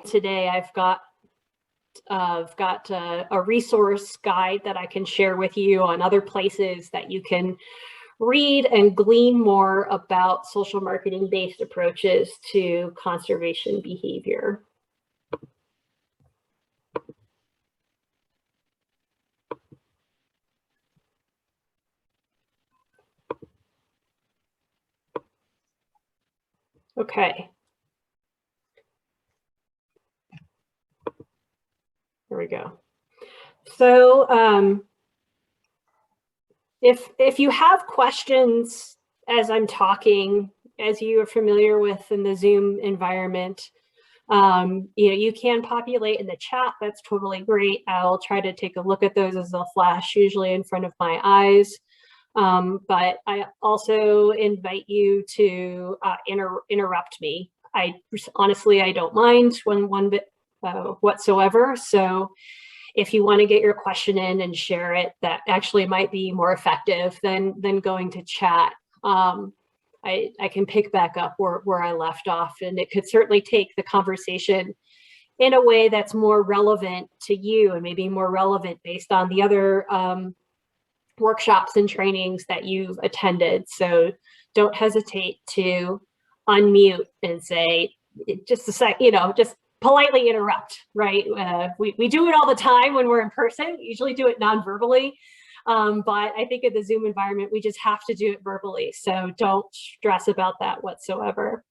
today I've got a resource guide that I can share with you on other places that you can read and glean more about social marketing based approaches to conservation behavior. Okay. There we go. So if you have questions as I'm talking, as you are familiar with in the Zoom environment, you can populate in the chat. That's totally great. I'll try to take a look at those as they'll flash usually in front of my eyes. But I also invite you to interrupt me. Honestly, I don't mind one bit whatsoever. So if you want to get your question in and share it, that actually might be more effective than going to chat. I can pick back up where I left off, and it could certainly take the conversation in a way that's more relevant to you and maybe more relevant based on the other workshops and trainings that you've attended. So don't hesitate to unmute and say, just a sec, just politely interrupt, right? We do it all the time when we're in person. We usually do it non-verbally. But I think in the Zoom environment, we just have to do it verbally. So don't stress about that whatsoever.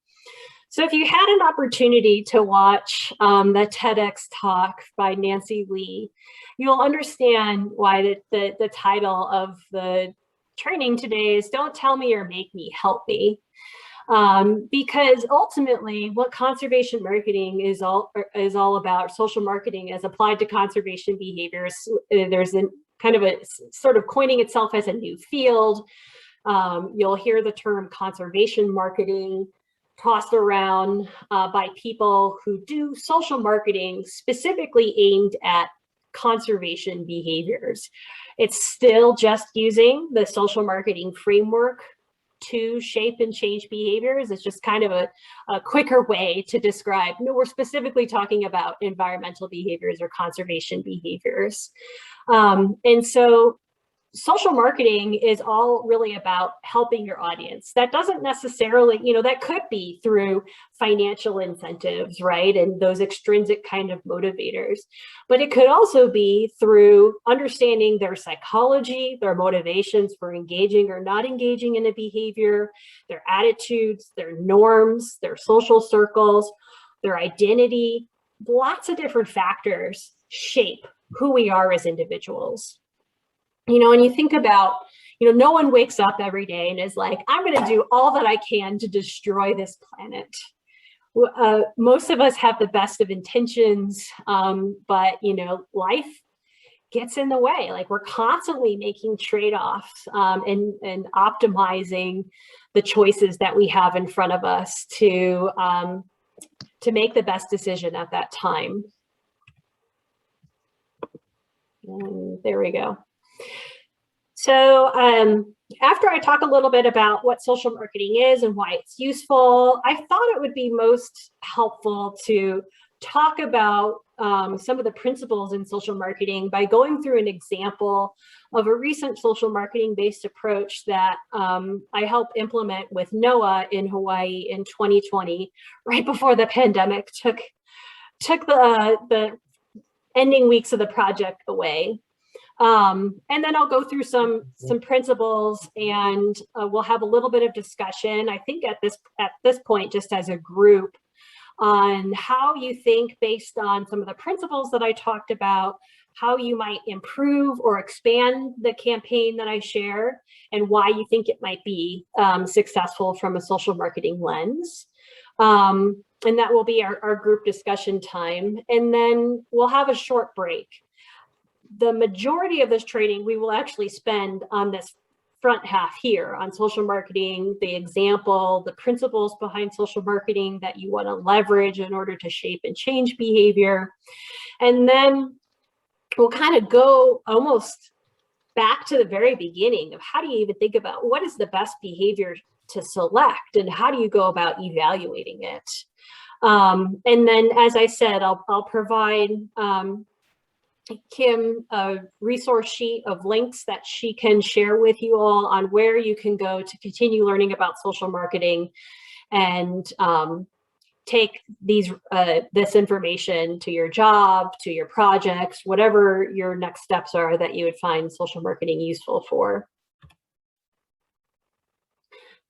So if you had an opportunity to watch the TEDx talk by Nancy Lee, you'll understand why the title of the training today is Don't Tell Me or Make Me, Help Me. Because ultimately what conservation marketing is all about, social marketing as applied to conservation behaviors, there's a kind of a sort of coining itself as a new field. You'll hear the term conservation marketing tossed around by people who do social marketing specifically aimed at conservation behaviors. It's still just using the social marketing framework to shape and change behaviors. It's just kind of a quicker way to describe, we're specifically talking about environmental behaviors or conservation behaviors. And so social marketing is all really about helping your audience. That doesn't necessarily, that could be through financial incentives, right? And those extrinsic kind of motivators. But it could also be through understanding their psychology, their motivations for engaging or not engaging in a behavior, their attitudes, their norms, their social circles, their identity. Lots of different factors shape who we are as individuals. And you think about, no one wakes up every day and is like, I'm going to do all that I can to destroy this planet. Most of us have the best of intentions, but, life gets in the way. Like we're constantly making trade-offs and optimizing the choices that we have in front of us to make the best decision at that time. And there we go. So after I talk a little bit about what social marketing is and why it's useful, I thought it would be most helpful to talk about some of the principles in social marketing by going through an example of a recent social marketing based approach that I helped implement with NOAA in Hawaii in 2020, right before the pandemic took the ending weeks of the project away. And then I'll go through some principles, and we'll have a little bit of discussion, I think at this point, just as a group, on how you think, based on some of the principles that I talked about, how you might improve or expand the campaign that I share, and why you think it might be successful from a social marketing lens. And that will be our group discussion time. And then we'll have a short break. The majority of this training we will actually spend on this front half here on social marketing, the example, the principles behind social marketing that you want to leverage in order to shape and change behavior. And then we'll kind of go almost back to the very beginning of how do you even think about what is the best behavior to select and how do you go about evaluating it. And then, as I said, I'll provide Kim a resource sheet of links that she can share with you all on where you can go to continue learning about social marketing and take this information to your job, to your projects, whatever your next steps are that you would find social marketing useful for.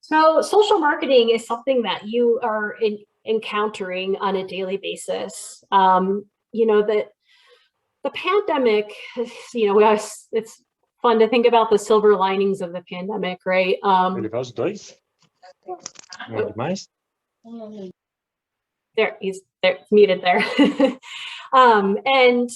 So social marketing is something that you are encountering on a daily basis. You know, the pandemic, you know, it's fun to think about the silver linings of the pandemic, right? There, he's muted there. And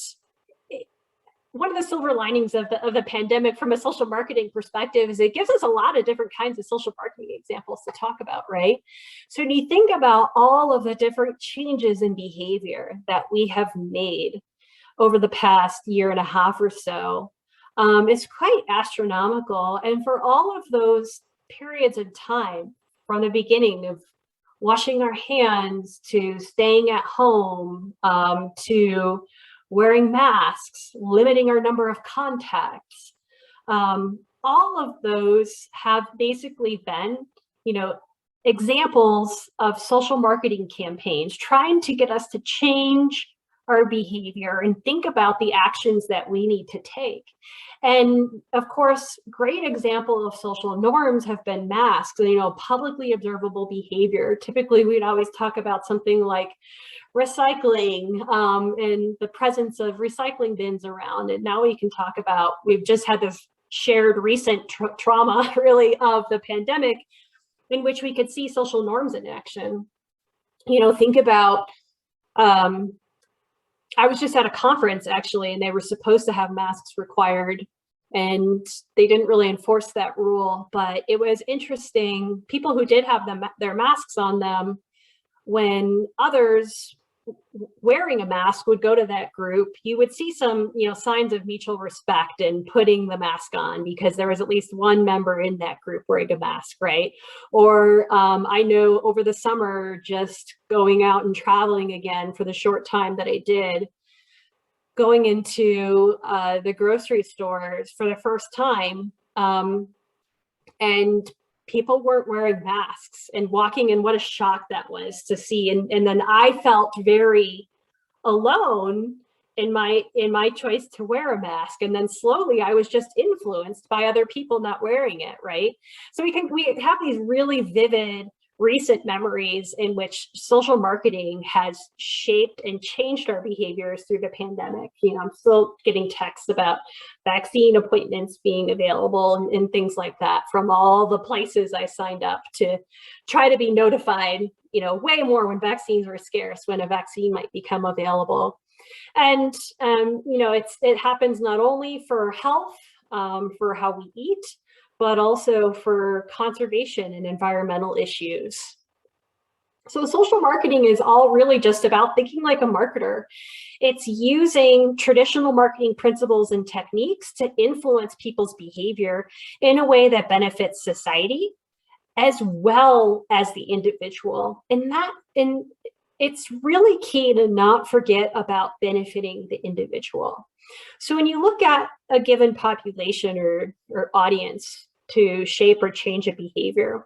one of the silver linings of the pandemic from a social marketing perspective is it gives us a lot of different kinds of social marketing examples to talk about, right? So when you think about all of the different changes in behavior that we have made over the past year and a half or so, it's quite astronomical. And for all of those periods of time, from the beginning of washing our hands to staying at home, to wearing masks, limiting our number of contacts, all of those have basically been, you know, examples of social marketing campaigns trying to get us to change our behavior and think about the actions that we need to take. And of course, great example of social norms have been masks, you know, publicly observable behavior. Typically, we'd always talk about something like recycling and the presence of recycling bins around. And now we can talk about, we've just had this shared recent trauma really of the pandemic in which we could see social norms in action. You know, think about, I was just at a conference actually, and they were supposed to have masks required and they didn't really enforce that rule, but it was interesting. People who did have their masks on them, when others wearing a mask would go to that group, you would see some, you know, signs of mutual respect in putting the mask on because there was at least one member in that group wearing a mask, right? Or I know over the summer, just going out and traveling again for the short time that I did, going into the grocery stores for the first time, and people weren't wearing masks and walking, and what a shock that was to see. And then I felt very alone in my choice to wear a mask. And then slowly I was just influenced by other people not wearing it, right? So we have these really vivid recent memories in which social marketing has shaped and changed our behaviors through the pandemic. You know, I'm still getting texts about vaccine appointments being available and things like that from all the places I signed up to try to be notified, you know, way more when vaccines were scarce, when a vaccine might become available. And, you know, it happens not only for health, for how we eat, but also for conservation and environmental issues. So social marketing is all really just about thinking like a marketer. It's using traditional marketing principles and techniques to influence people's behavior in a way that benefits society as well as the individual. And it's really key to not forget about benefiting the individual. So when you look at a given population or audience to shape or change a behavior,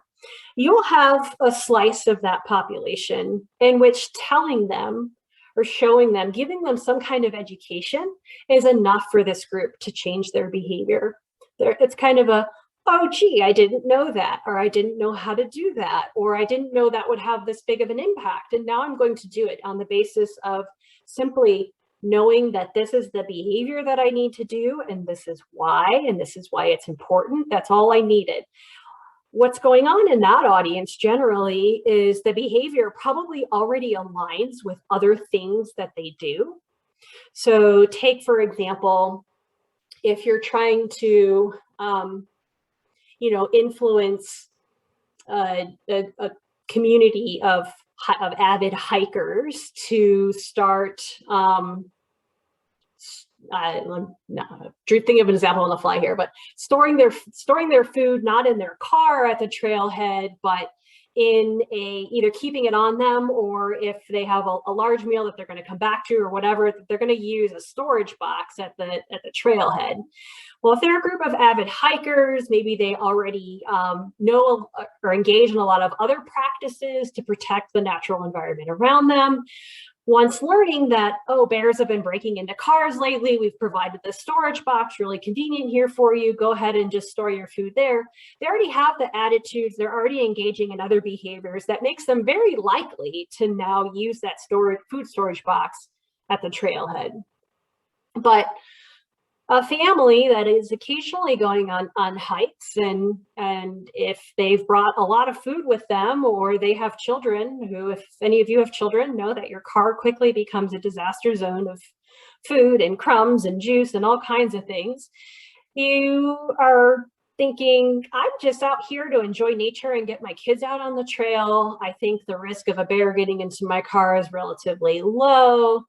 you'll have a slice of that population in which telling them or showing them, giving them some kind of education is enough for this group to change their behavior. It's kind of a, oh, gee, I didn't know that, or I didn't know how to do that, or I didn't know that would have this big of an impact. And now I'm going to do it on the basis of simply knowing that this is the behavior that I need to do, and this is why it's important. That's all I needed. What's going on in that audience generally is the behavior probably already aligns with other things that they do. So take, for example, if you're trying to, you know, influence a community of avid hikers to start, I'm thinking of an example on the fly here, but storing their food not in their car at the trailhead, but in either keeping it on them, or if they have a large meal that they're going to come back to or whatever, they're going to use a storage box at the trailhead. Well, if they're a group of avid hikers, maybe they already know or engage in a lot of other practices to protect the natural environment around them. Once learning that, oh, bears have been breaking into cars lately, we've provided the storage box, really convenient here for you, go ahead and just store your food there. They already have the attitudes, they're already engaging in other behaviors that makes them very likely to now use that food storage box at the trailhead. But a family that is occasionally going on hikes, and if they've brought a lot of food with them, or they have children who, if any of you have children, know that your car quickly becomes a disaster zone of food and crumbs and juice and all kinds of things. You are thinking, I'm just out here to enjoy nature and get my kids out on the trail. I think the risk of a bear getting into my car is relatively low.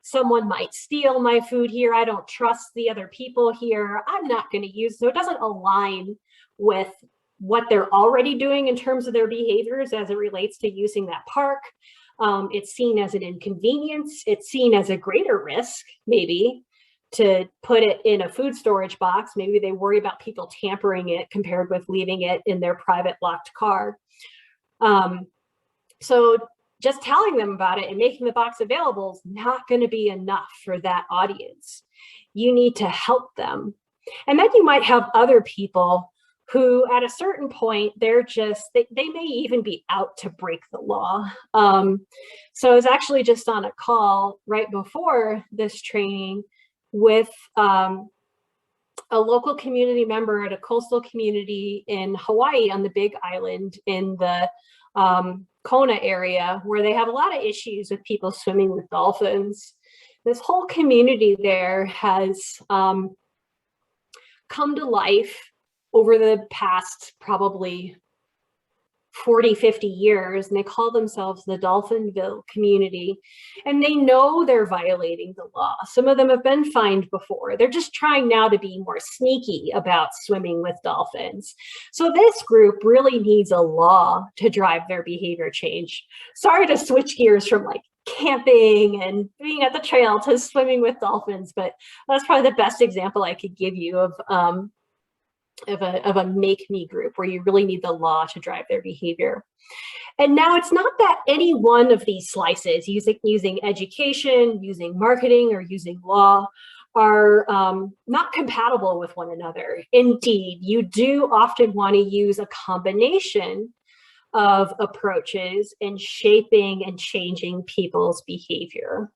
Someone might steal my food here. I don't trust the other people here. I'm not going to use, so it doesn't align with what they're already doing in terms of their behaviors as it relates to using that park. It's seen as an inconvenience. It's seen as a greater risk, maybe, to put it in a food storage box. Maybe they worry about people tampering it compared with leaving it in their private locked car. So just telling them about it and making the box available is not going to be enough for that audience. You need to help them. And then you might have other people who at a certain point, they're just, they may even be out to break the law. So I was actually just on a call right before this training with a local community member at a coastal community in Hawaii on the Big Island in the Kona area, where they have a lot of issues with people swimming with dolphins. This whole community there has come to life over the past probably 40, 50 years, and they call themselves the Dolphinville community, and they know they're violating the law. Some of them have been fined before. They're just trying now to be more sneaky about swimming with dolphins. So this group really needs a law to drive their behavior change. Sorry to switch gears from like camping and being at the trail to swimming with dolphins, but that's probably the best example I could give you of a make me group where you really need the law to drive their behavior. And now it's not that any one of these slices, using education, using marketing, or using law, are not compatible with one another. Indeed, you do often want to use a combination of approaches in shaping and changing people's behavior.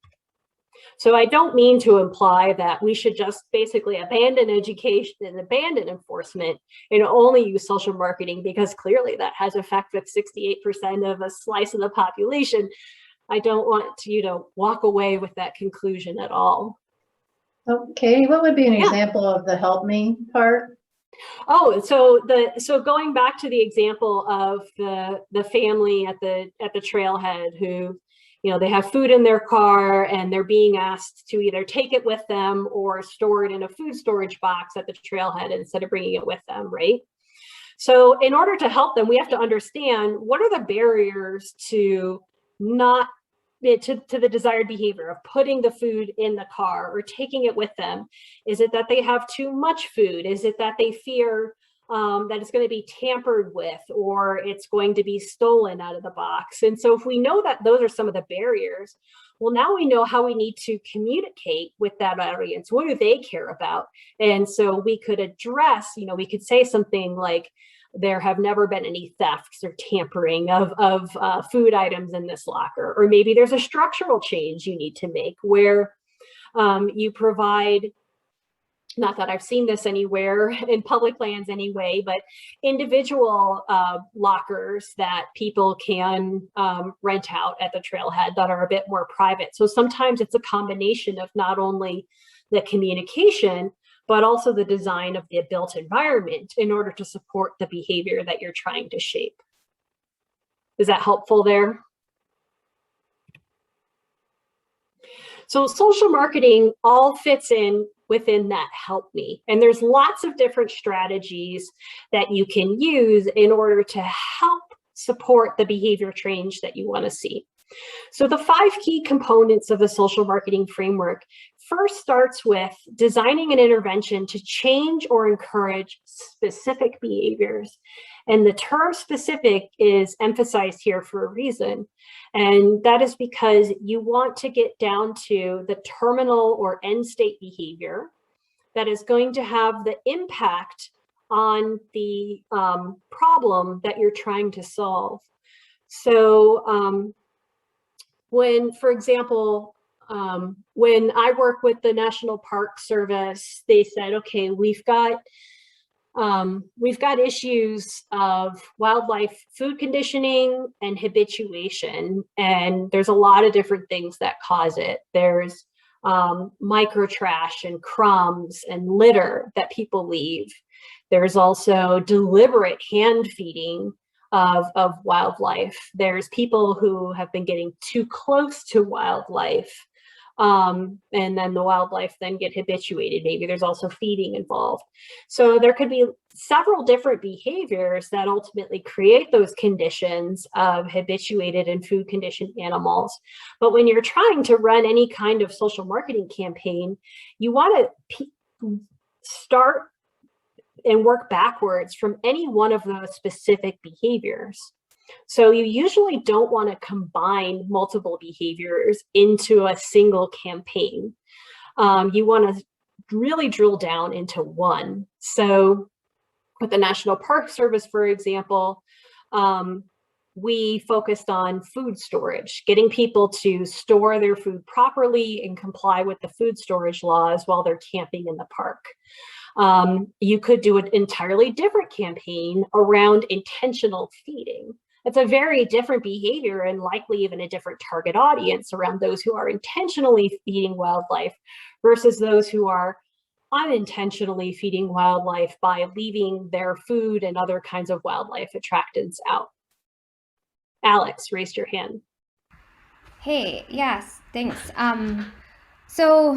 So I don't mean to imply that we should just basically abandon education and abandon enforcement and only use social marketing, because clearly that has effect with 68% of a slice of the population. I don't want you to walk away with that conclusion at all. So Katie, what would be an example of the help me part? Oh, so going back to the example of the family at the trailhead who, you know, they have food in their car and they're being asked to either take it with them or store it in a food storage box at the trailhead instead of bringing it with them, right? So in order to help them, we have to understand what are the barriers to the desired behavior of putting the food in the car or taking it with them. Is it that they have too much food? Is it that they fear that it's going to be tampered with, or it's going to be stolen out of the box? And so if we know that those are some of the barriers, well, now we know how we need to communicate with that audience. What do they care about? And so we could address, you know, we could say something like, there have never been any thefts or tampering of food items in this locker. Or maybe there's a structural change you need to make where you provide, not that I've seen this anywhere in public lands anyway, but individual lockers that people can rent out at the trailhead that are a bit more private. So sometimes it's a combination of not only the communication, but also the design of the built environment in order to support the behavior that you're trying to shape. Is that helpful there? So social marketing all fits in within that help me. And there's lots of different strategies that you can use in order to help support the behavior change that you want to see. So the 5 key components of the social marketing framework first starts with designing an intervention to change or encourage specific behaviors. And the term specific is emphasized here for a reason. And that is because you want to get down to the terminal or end state behavior that is going to have the impact on the problem that you're trying to solve. So when, for example, when I work with the National Park Service, they said, okay, we've got issues of wildlife food conditioning and habituation, and there's a lot of different things that cause it. There's micro trash and crumbs and litter that people leave. There's also deliberate hand feeding of wildlife. There's people who have been getting too close to wildlife, and then the wildlife then get habituated. Maybe there's also feeding involved. So there could be several different behaviors that ultimately create those conditions of habituated and food conditioned animals. But when you're trying to run any kind of social marketing campaign, you want to start and work backwards from any one of those specific behaviors. So you usually don't want to combine multiple behaviors into a single campaign. You want to really drill down into one. So with the National Park Service, for example, we focused on food storage, getting people to store their food properly and comply with the food storage laws while they're camping in the park. You could do an entirely different campaign around intentional feeding. It's a very different behavior and likely even a different target audience around those who are intentionally feeding wildlife versus those who are unintentionally feeding wildlife by leaving their food and other kinds of wildlife attractants out. Alex raised your hand. Hey, yes, thanks. So,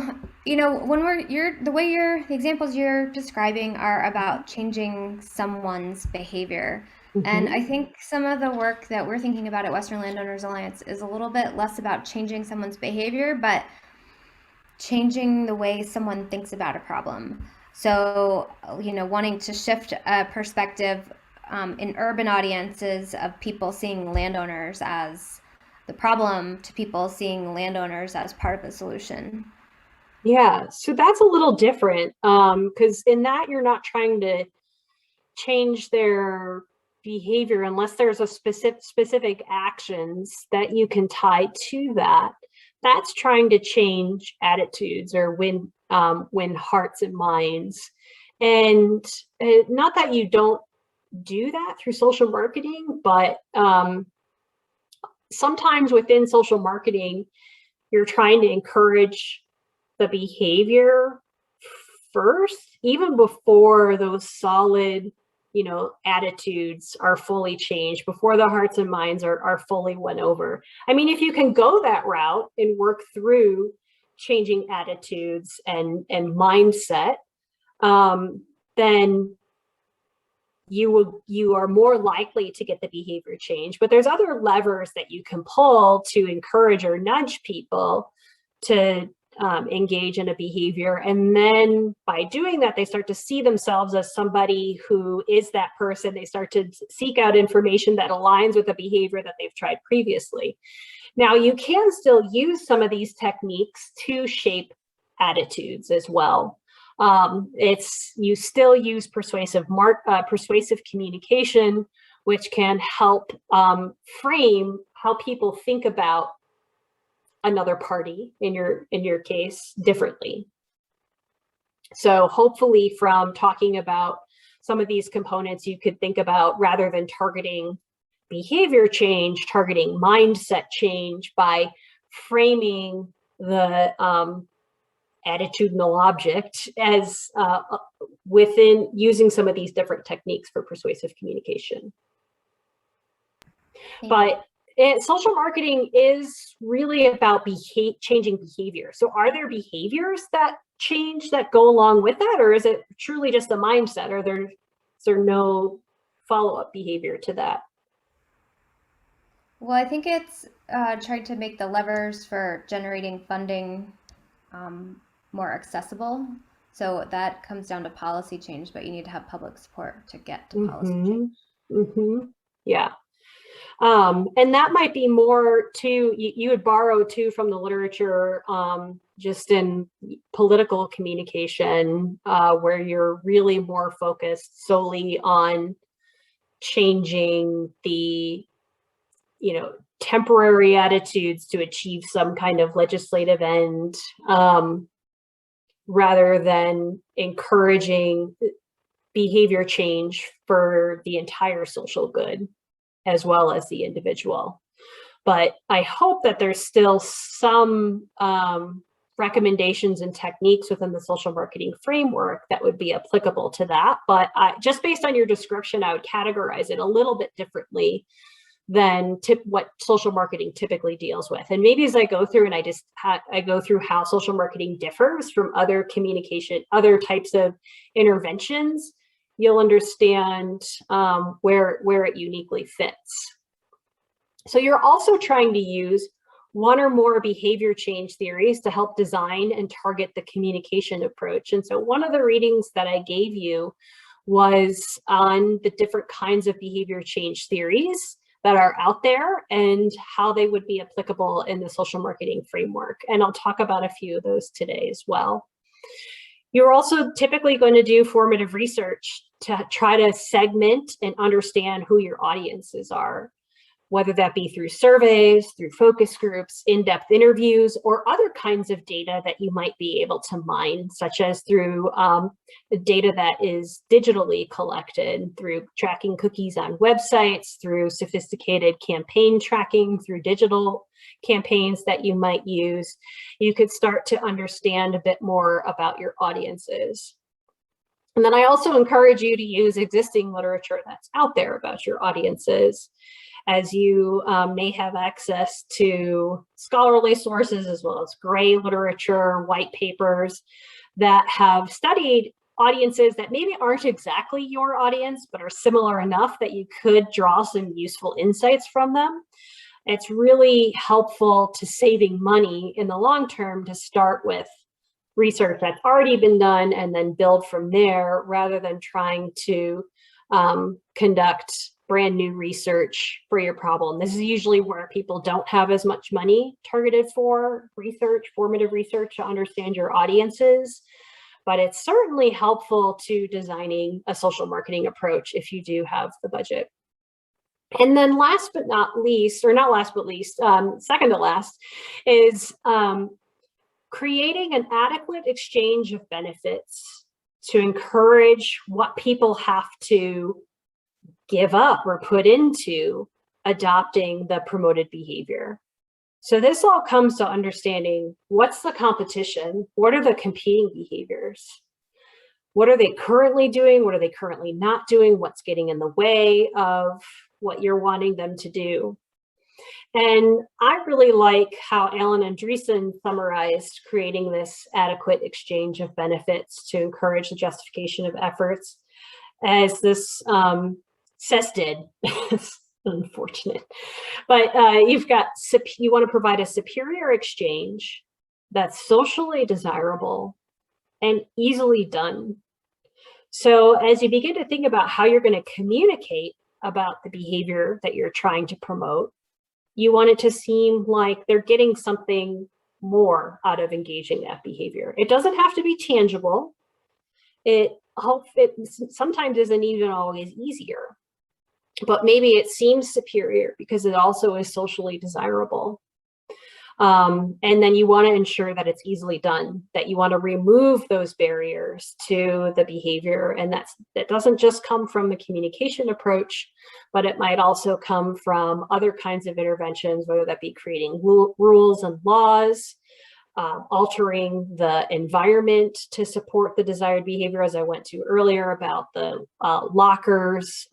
when the examples you're describing are about changing someone's behavior. And I think some of the work that we're thinking about at Western Landowners Alliance is a little bit less about changing someone's behavior, but changing the way someone thinks about a problem. So, wanting to shift a perspective in urban audiences of people seeing landowners as the problem to people seeing landowners as part of the solution. Yeah, so that's a little different because in that you're not trying to change their behavior unless there's a specific actions that you can tie to that. That's trying to change attitudes or win hearts and minds. And not that you don't do that through social marketing, but sometimes within social marketing, you're trying to encourage the behavior first, even before those solid, attitudes are fully changed, before the hearts and minds are fully won over. I mean, if you can go that route and work through changing attitudes and mindset, then you are more likely to get the behavior change. But there's other levers that you can pull to encourage or nudge people to engage in a behavior. And then by doing that, they start to see themselves as somebody who is that person. They start to seek out information that aligns with the behavior that they've tried previously. Now, you can still use some of these techniques to shape attitudes as well. You still use persuasive communication, which can help frame how people think about another party in your case differently. So hopefully from talking about some of these components, you could think about, rather than targeting behavior change, targeting mindset change by framing the attitudinal object as within using some of these different techniques for persuasive communication. Yeah. But social marketing is really about changing behavior. So are there behaviors that change that go along with that, or is it truly just a mindset? Is there no follow-up behavior to that? Well, I think it's trying to make the levers for generating funding um, more accessible. So that comes down to policy change, but you need to have public support to get to policy change. Yeah. And that might be more too, you would borrow too from the literature, just in political communication, where you're really more focused solely on changing the, temporary attitudes to achieve some kind of legislative end, rather than encouraging behavior change for the entire social good as well as the individual. But I hope that there's still some recommendations and techniques within the social marketing framework that would be applicable to that. But just based on your description, I would categorize it a little bit differently than what social marketing typically deals with. And maybe as I go through and I go through how social marketing differs from other communication, other types of interventions, you'll understand where it uniquely fits. So you're also trying to use one or more behavior change theories to help design and target the communication approach. And so one of the readings that I gave you was on the different kinds of behavior change theories that are out there and how they would be applicable in the social marketing framework. And I'll talk about a few of those today as well. You're also typically going to do formative research to try to segment and understand who your audiences are, whether that be through surveys, through focus groups, in-depth interviews, or other kinds of data that you might be able to mine, such as through data that is digitally collected, through tracking cookies on websites, through sophisticated campaign tracking, through digital campaigns that you might use. You could start to understand a bit more about your audiences. And then I also encourage you to use existing literature that's out there about your audiences, as you may have access to scholarly sources as well as gray literature, white papers that have studied audiences that maybe aren't exactly your audience, but are similar enough that you could draw some useful insights from them. It's really helpful to saving money in the long term to start with research that's already been done and then build from there, rather than trying to conduct brand new research for your problem. This is usually where people don't have as much money targeted for research, formative research, to understand your audiences. But it's certainly helpful to designing a social marketing approach if you do have the budget. And then last but not least, or not last but least, second to last, is creating an adequate exchange of benefits to encourage what people have to give up or put into adopting the promoted behavior. So this all comes to understanding what's the competition, what are the competing behaviors, what are they currently doing, what are they currently not doing, what's getting in the way of what you're wanting them to do. And I really like how Alan Andreessen summarized creating this adequate exchange of benefits to encourage the justification of efforts as this CES did. It's unfortunate, but you want to provide a superior exchange that's socially desirable and easily done. So as you begin to think about how you're going to communicate about the behavior that you're trying to promote, you want it to seem like they're getting something more out of engaging that behavior. It doesn't have to be tangible. It sometimes isn't even always easier, but maybe it seems superior because it also is socially desirable. And then you want to ensure that it's easily done, that you want to remove those barriers to the behavior. And that doesn't just come from the communication approach, but it might also come from other kinds of interventions, whether that be creating rules and laws, altering the environment to support the desired behavior, as I went to earlier about the lockers,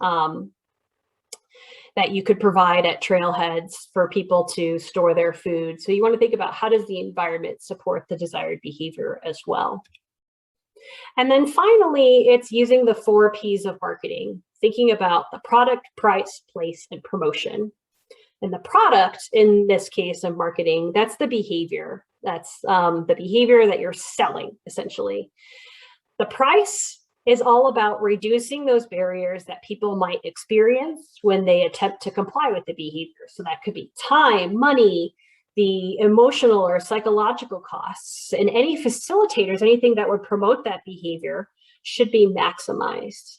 that you could provide at trailheads for people to store their food. So you want to think about how does the environment support the desired behavior as well. And then finally, it's using the 4 Ps of marketing, thinking about the product, price, place, and promotion. And the product, in this case of marketing, that's the behavior. That's the behavior that you're selling, essentially. The price is all about reducing those barriers that people might experience when they attempt to comply with the behavior. So that could be time, money, the emotional or psychological costs, and any facilitators, anything that would promote that behavior should be maximized.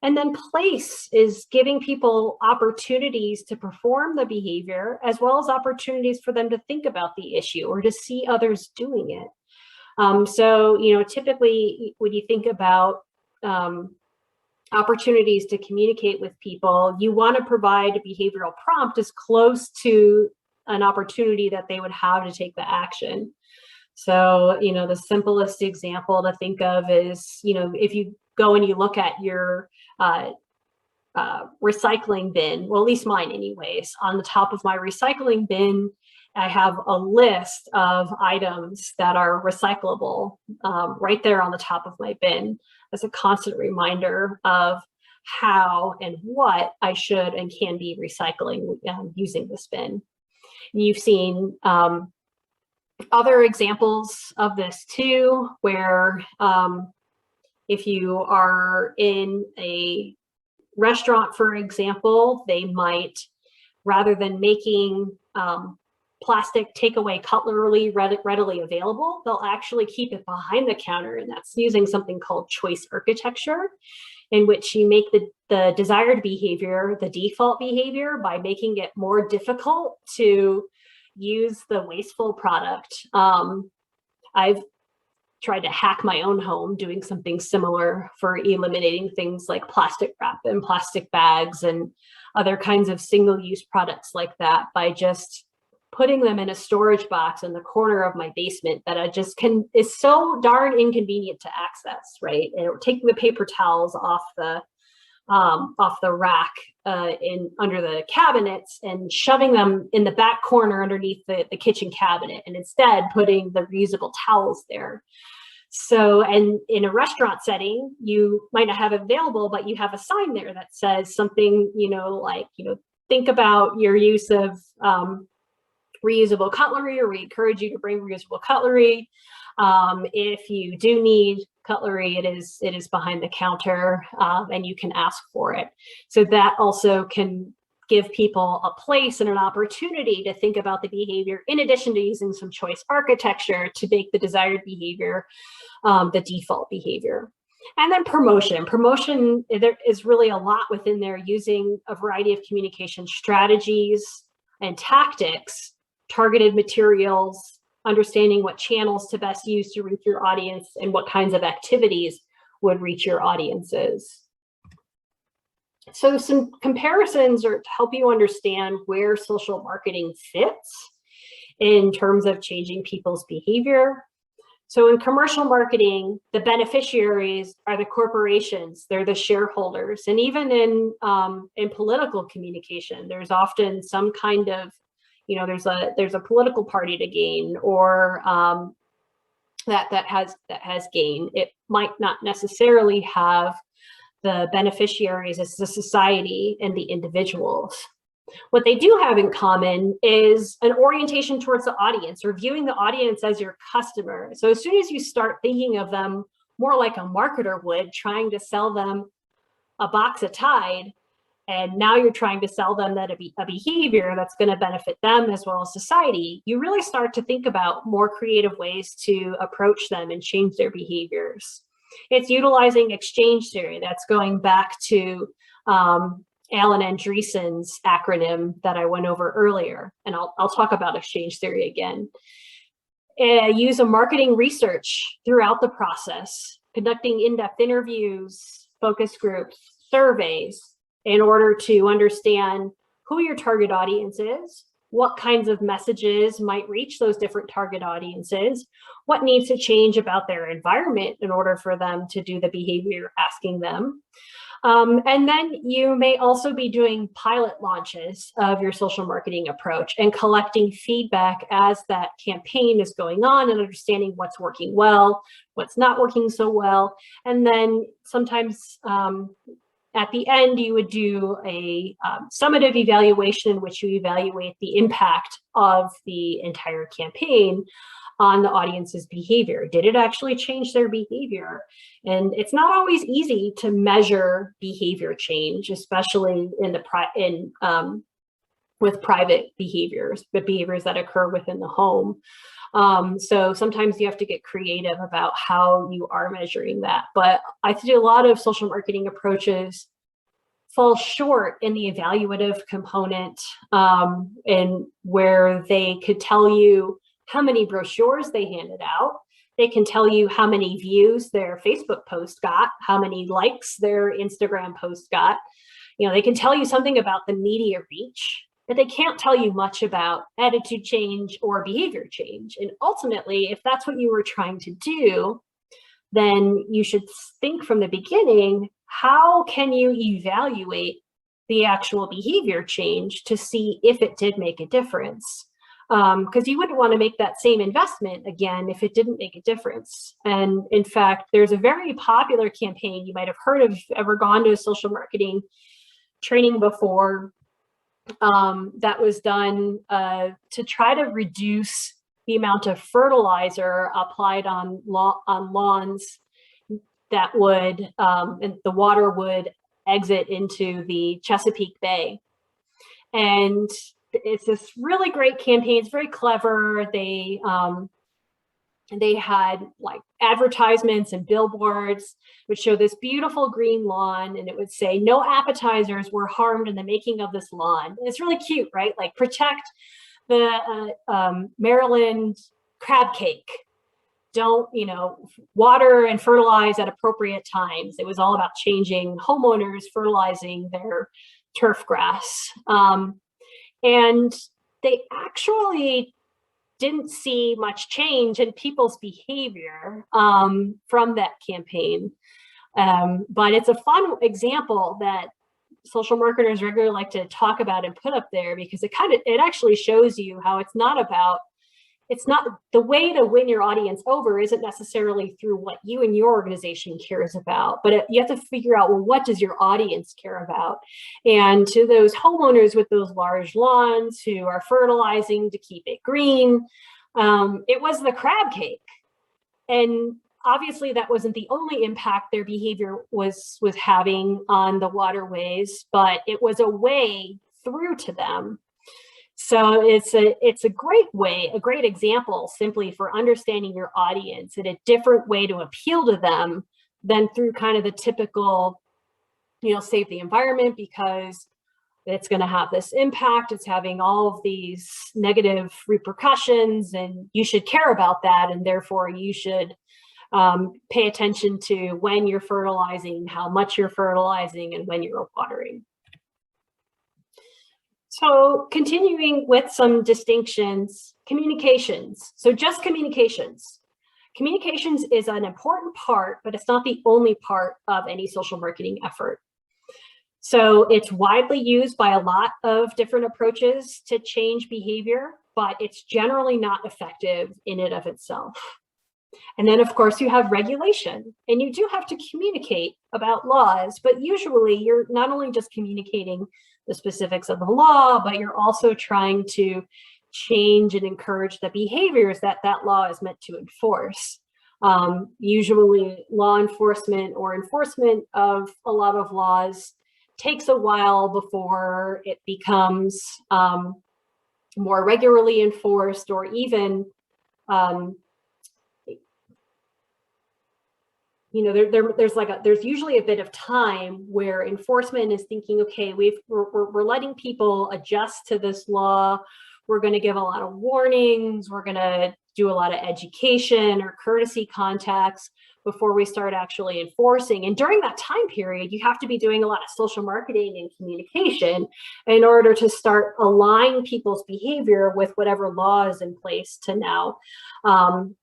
And then place is giving people opportunities to perform the behavior, as well as opportunities for them to think about the issue or to see others doing it. So, typically when you think about opportunities to communicate with people, you want to provide a behavioral prompt as close to an opportunity that they would have to take the action. So, the simplest example to think of is, if you go and you look at your recycling bin, well, at least mine anyways, on the top of my recycling bin, I have a list of items that are recyclable right there on the top of my bin as a constant reminder of how and what I should and can be recycling using this bin. You've seen other examples of this too, where if you are in a restaurant, for example, they might, rather than making plastic takeaway cutlery readily available, they'll actually keep it behind the counter, and that's using something called choice architecture, in which you make the desired behavior the default behavior by making it more difficult to use the wasteful product. I've tried to hack my own home doing something similar for eliminating things like plastic wrap and plastic bags and other kinds of single-use products like that by just putting them in a storage box in the corner of my basement that I just is so darn inconvenient to access, right? And taking the paper towels off the rack under the cabinets and shoving them in the back corner underneath the kitchen cabinet, and instead putting the reusable towels there. So, and in a restaurant setting, you might not have it available, but you have a sign there that says something, like, think about your use of reusable cutlery, or we encourage you to bring reusable cutlery. If you do need cutlery, it is behind the counter, and you can ask for it. So that also can give people a place and an opportunity to think about the behavior, in addition to using some choice architecture to make the desired behavior the default behavior. And then promotion. Promotion, there is really a lot within there, using a variety of communication strategies and tactics, targeted materials, understanding what channels to best use to reach your audience and what kinds of activities would reach your audiences. So some comparisons are to help you understand where social marketing fits in terms of changing people's behavior. So in commercial marketing, the beneficiaries are the corporations, they're the shareholders. And even in political communication, there's often some kind of, there's a political party to gain, or that has gain. It might not necessarily have the beneficiaries as the society and the individuals. What they do have in common is an orientation towards the audience, or viewing the audience as your customer. So as soon as you start thinking of them more like a marketer would, trying to sell them a box of Tide, and now you're trying to sell them that a behavior that's going to benefit them as well as society, you really start to think about more creative ways to approach them and change their behaviors. It's utilizing exchange theory. That's going back to Alan Andreessen's acronym that I went over earlier, and I'll talk about exchange theory again. Use a marketing research throughout the process, conducting in-depth interviews, focus groups, surveys, in order to understand who your target audience is, what kinds of messages might reach those different target audiences, what needs to change about their environment in order for them to do the behavior you're asking them. And then you may also be doing pilot launches of your social marketing approach and collecting feedback as that campaign is going on, and understanding what's working well, what's not working so well. And then sometimes at the end, you would do a summative evaluation in which you evaluate the impact of the entire campaign on the audience's behavior. Did it actually change their behavior? And it's not always easy to measure behavior change, especially in with private behaviors, but behaviors that occur within the home. So sometimes you have to get creative about how you are measuring that. But I think a lot of social marketing approaches fall short in the evaluative component, and where they could tell you how many brochures they handed out. They can tell you how many views their Facebook post got, how many likes their Instagram post got. You know, they can tell you something about the media reach, but they can't tell you much about attitude change or behavior change. And ultimately, if that's what you were trying to do, then you should think from the beginning, how can you evaluate the actual behavior change to see if it did make a difference? Because you wouldn't want to make that same investment again if it didn't make a difference. And in fact, there's a very popular campaign you might have heard of, ever gone to a social marketing training before, that was done to try to reduce the amount of fertilizer applied on lawns that would, and the water would exit into the Chesapeake Bay. And it's this really great campaign. It's very clever. They had like advertisements and billboards which show this beautiful green lawn, and it would say no appetizers were harmed in the making of this lawn. And it's really cute, right? Like protect the Maryland crab cake. Don't, you know, water and fertilize at appropriate times. It was all about changing homeowners fertilizing their turf grass. And they actually didn't see much change in people's behavior from that campaign. But it's a fun example that social marketers regularly like to talk about and put up there, because it actually shows you how it's not the way to win your audience over isn't necessarily through what you and your organization cares about, but you have to figure out, well, what does your audience care about? And to those homeowners with those large lawns who are fertilizing to keep it green, it was the crab cake. And obviously that wasn't the only impact their behavior was having on the waterways, but it was a way through to them. So it's a great way, a great example simply for understanding your audience and a different way to appeal to them than through kind of the typical, you know, save the environment because it's going to have this impact. It's having all of these negative repercussions and you should care about that. And therefore you should pay attention to when you're fertilizing, how much you're fertilizing, and when you're watering. So continuing with some distinctions, communications. So just communications. Communications is an important part, but it's not the only part of any social marketing effort. So it's widely used by a lot of different approaches to change behavior, but it's generally not effective in and of itself. And then of course you have regulation, and you do have to communicate about laws, but usually you're not only just communicating the specifics of the law, but you're also trying to change and encourage the behaviors that that law is meant to enforce. Usually law enforcement or enforcement of a lot of laws takes a while before it becomes more regularly enforced, or even you know, there's usually a bit of time where enforcement is thinking, okay, we're letting people adjust to this law. We're going to give a lot of warnings. We're going to do a lot of education or courtesy contacts before we start actually enforcing. And during that time period, you have to be doing a lot of social marketing and communication in order to start aligning people's behavior with whatever law is in place to now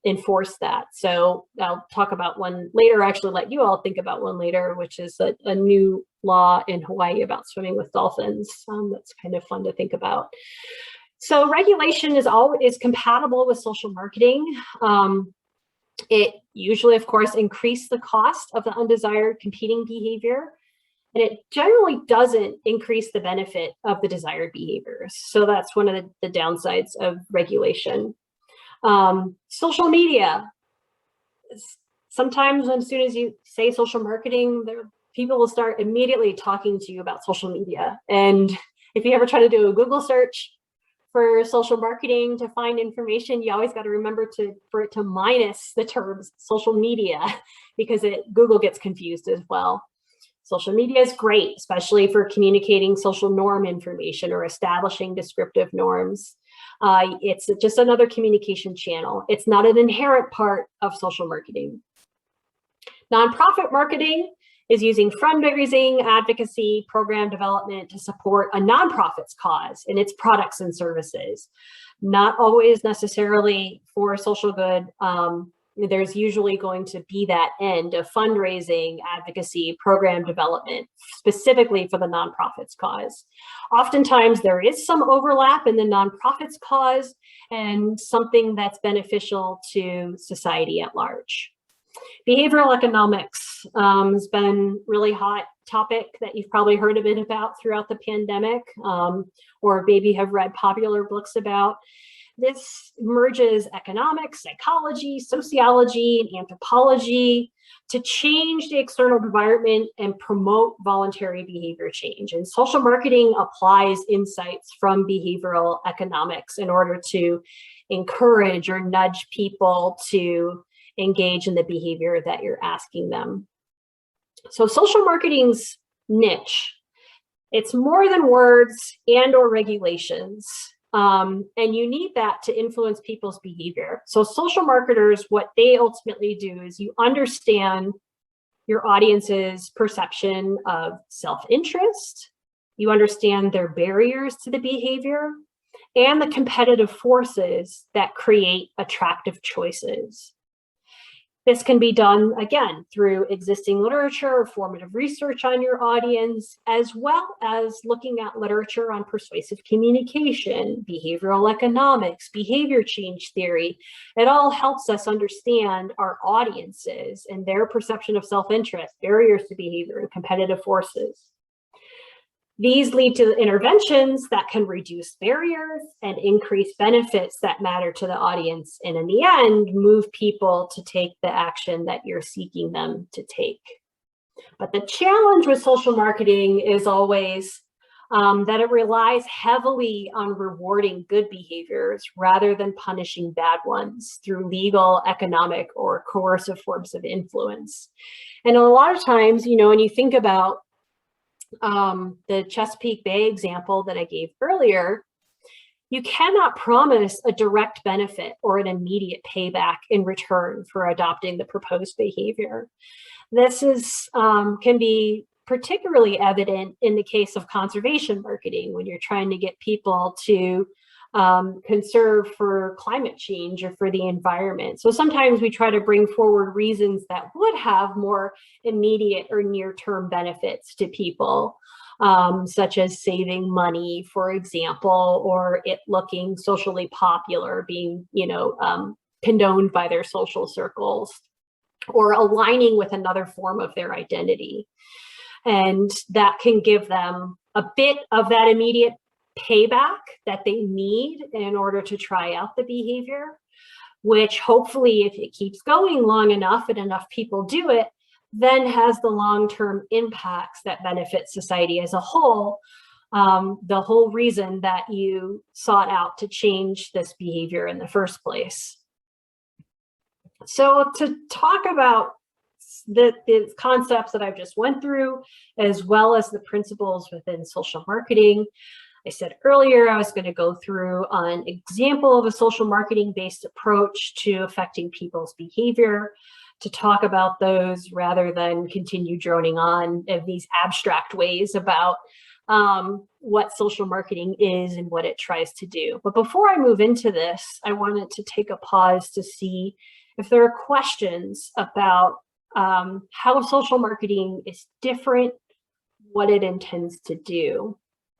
enforce that. So I'll talk about one later, actually let you all think about one later, which is a new law in Hawaii about swimming with dolphins. That's kind of fun to think about. So regulation is compatible with social marketing. It usually, of course, increases the cost of the undesired competing behavior. and it generally doesn't increase the benefit of the desired behaviors. So that's one of the downsides of regulation. Social media. Sometimes as soon as you say social marketing, people will start immediately talking to you about social media. And if you ever try to do a Google search for social marketing to find information, you always got to remember for it to minus the terms social media, because Google gets confused as well. Social media is great, especially for communicating social norm information or establishing descriptive norms. It's just another communication channel. It's not an inherent part of social marketing. Nonprofit marketing is using fundraising, advocacy, program development to support a nonprofit's cause and its products and services. Not always necessarily for social good. There's usually going to be that end of fundraising, advocacy, program development, specifically for the nonprofit's cause. Oftentimes there is some overlap in the nonprofit's cause and something that's beneficial to society at large. Behavioral economics has been really hot topic that you've probably heard a bit about throughout the pandemic, or maybe have read popular books about. This merges economics, psychology, sociology, and anthropology to change the external environment and promote voluntary behavior change. And social marketing applies insights from behavioral economics in order to encourage or nudge people to engage in the behavior that you're asking them. So social marketing's niche, it's more than words and or regulations. And you need that to influence people's behavior. So social marketers, what they ultimately do is you understand your audience's perception of self-interest, you understand their barriers to the behavior, and the competitive forces that create attractive choices. This can be done, again, through existing literature or formative research on your audience, as well as looking at literature on persuasive communication, behavioral economics, behavior change theory. It all helps us understand our audiences and their perception of self-interest, barriers to behavior, and competitive forces. These lead to interventions that can reduce barriers and increase benefits that matter to the audience, and in the end, move people to take the action that you're seeking them to take. But the challenge with social marketing is always that it relies heavily on rewarding good behaviors rather than punishing bad ones through legal, economic, or coercive forms of influence. And a lot of times, when you think about the Chesapeake Bay example that I gave earlier, you cannot promise a direct benefit or an immediate payback in return for adopting the proposed behavior. This can be particularly evident in the case of conservation marketing, when you're trying to get people to conserve for climate change or for the environment. So sometimes we try to bring forward reasons that would have more immediate or near-term benefits to people, such as saving money, for example, or it looking socially popular, being, condoned by their social circles, or aligning with another form of their identity. And that can give them a bit of that immediate payback that they need in order to try out the behavior, which hopefully, if it keeps going long enough and enough people do it, then has the long-term impacts that benefit society as a whole. The whole reason that you sought out to change this behavior in the first place. So to talk about the concepts that I've just went through, as well as the principles within social marketing, I said earlier I was going to go through an example of a social marketing based approach to affecting people's behavior, to talk about those rather than continue droning on in these abstract ways about what social marketing is and what it tries to do. But before I move into this, I wanted to take a pause to see if there are questions about how social marketing is different, what it intends to do,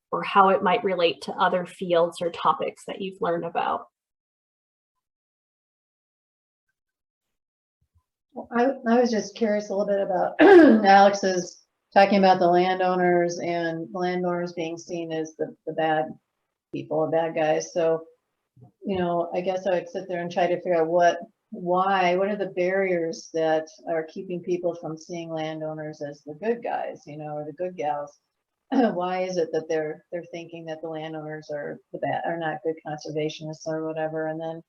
or how it might relate to other fields or topics that you've learned about. I was just curious a little bit about Alex's talking about the landowners and landowners being seen as the bad people, the bad guys. So, you know, I guess I would sit there and try to figure out what are the barriers that are keeping people from seeing landowners as the good guys, you know, or the good gals. Why is it that they're thinking that the landowners are not good conservationists or whatever? And then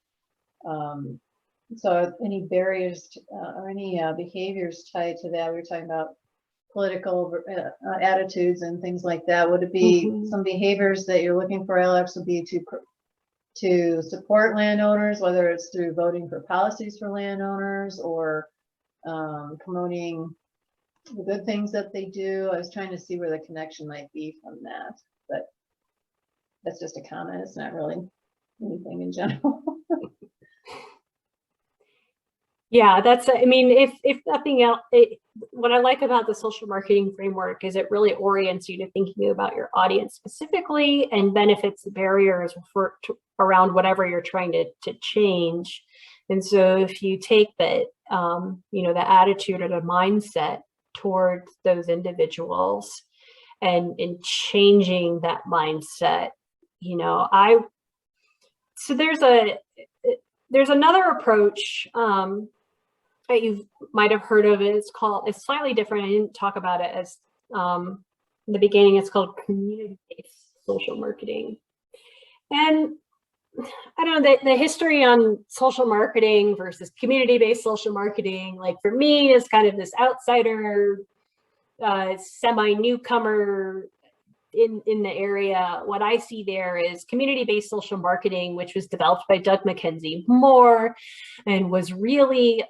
so any barriers or any behaviors tied to that? We were talking about political attitudes and things like that. Would it be some behaviors that you're looking for, Alex, would be to support landowners, whether it's through voting for policies for landowners or promoting the good things that they do? I was trying to see where the connection might be from that, but that's just a comment. It's not really anything in general. Yeah, I mean, if nothing else, what I like about the social marketing framework is it really orients you to thinking about your audience specifically and benefits the barriers around whatever you're trying to change. And so if you take the, you know, the attitude or the mindset towards those individuals and in changing that mindset, you know, so there's another approach that you might have heard of. It's slightly different. I didn't talk about it as in the beginning. It's called community-based social marketing. And I don't know, the history on social marketing versus community-based social marketing, like for me, is kind of this outsider, semi-newcomer in the area. What I see there is community-based social marketing, which was developed by Doug Mackenzie Moore and was really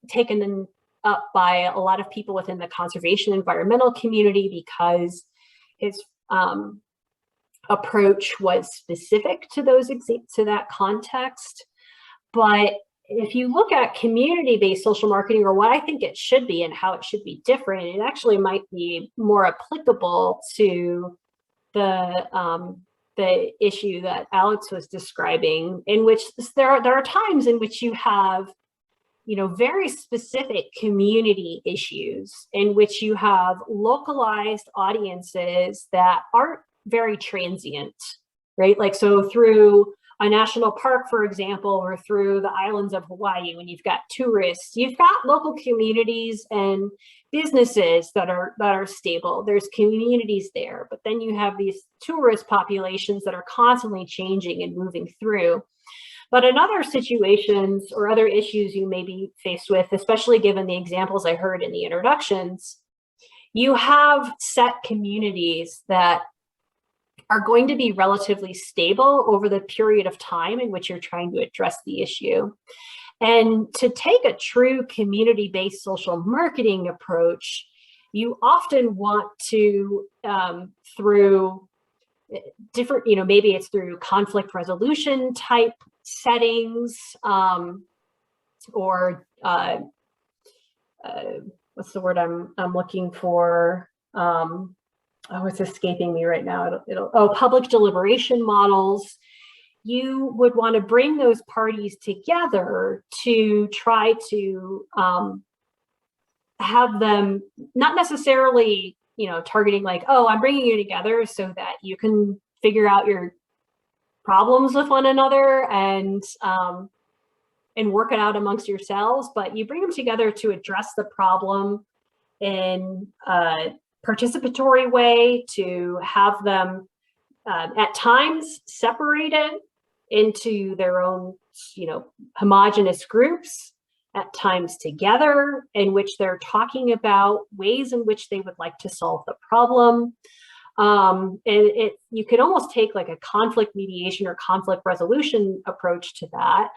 taken up by a lot of people within the conservation environmental community because his approach was specific to that context. But if you look at community-based social marketing, or what I think it should be and how it should be different, it actually might be more applicable to the issue that Alex was describing, in which there are times in which you have, you know, very specific community issues in which you have localized audiences that aren't very transient, right? Like, so through a national park, for example, or through the islands of Hawaii, when you've got tourists, you've got local communities and businesses that are stable. There's communities there, but then you have these tourist populations that are constantly changing and moving through. But in other situations or other issues you may be faced with, especially given the examples I heard in the introductions, you have set communities that are going to be relatively stable over the period of time in which you're trying to address the issue. And to take a true community-based social marketing approach, you often want to, through different, you know, maybe it's through conflict resolution type settings, or what's the word I'm looking for? Oh, it's escaping me right now. Public deliberation models. You would want to bring those parties together to try to have them not necessarily, you know, targeting like, oh, I'm bringing you together so that you can figure out your problems with one another and work it out amongst yourselves, but you bring them together to address the problem in participatory way, to have them at times separated into their own, you know, homogeneous groups, at times together, in which they're talking about ways in which they would like to solve the problem. And you could almost take like a conflict mediation or conflict resolution approach to that.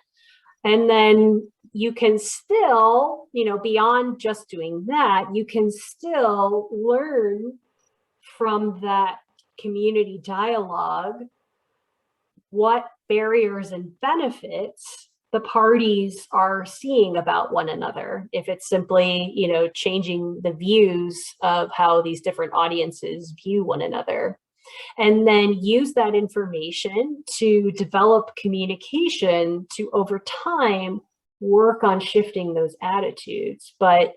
And then you can still, you know, beyond just doing that, you can still learn from that community dialogue what barriers and benefits the parties are seeing about one another. If it's simply, you know, changing the views of how these different audiences view one another. And then use that information to develop communication to, over time, work on shifting those attitudes. But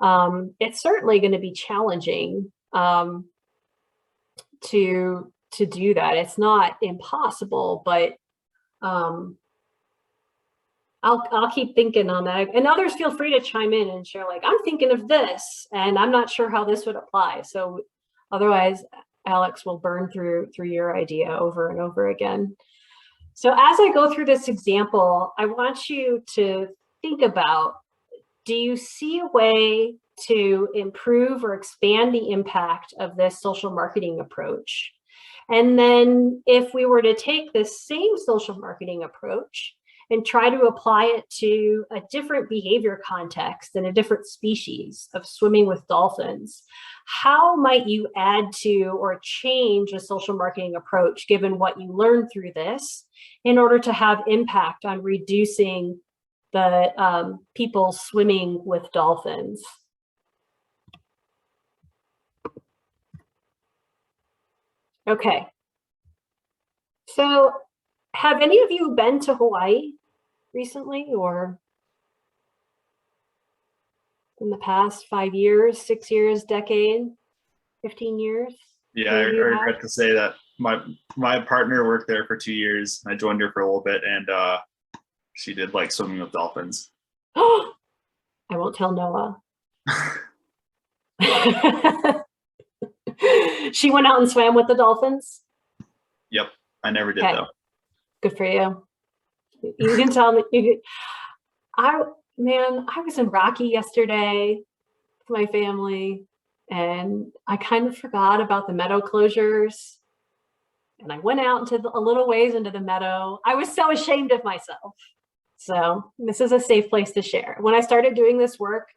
it's certainly going to be challenging to do that. It's not impossible, but I'll keep thinking on that. And others feel free to chime in and share, like, I'm thinking of this, and I'm not sure how this would apply. So otherwise, Alex will burn through your idea over and over again. So as I go through this example, I want you to think about, do you see a way to improve or expand the impact of this social marketing approach? And then if we were to take this same social marketing approach and try to apply it to a different behavior context and a different species of swimming with dolphins, how might you add to or change a social marketing approach given what you learned through this in order to have impact on reducing the people swimming with dolphins? Okay. So have any of you been to Hawaii recently, or in the past 5 years, 6 years, decade, 15 years? Yeah, I regret to say that my partner worked there for 2 years. I joined her for a little bit, and she did like swimming with dolphins. I won't tell Noah. She went out and swam with the dolphins? Yep, I never did, okay. Though. Good for you. You can tell me. I was in Rocky yesterday with my family, and I kind of forgot about the meadow closures. And I went out into a little ways into the meadow. I was so ashamed of myself. So this is a safe place to share. When I started doing this work,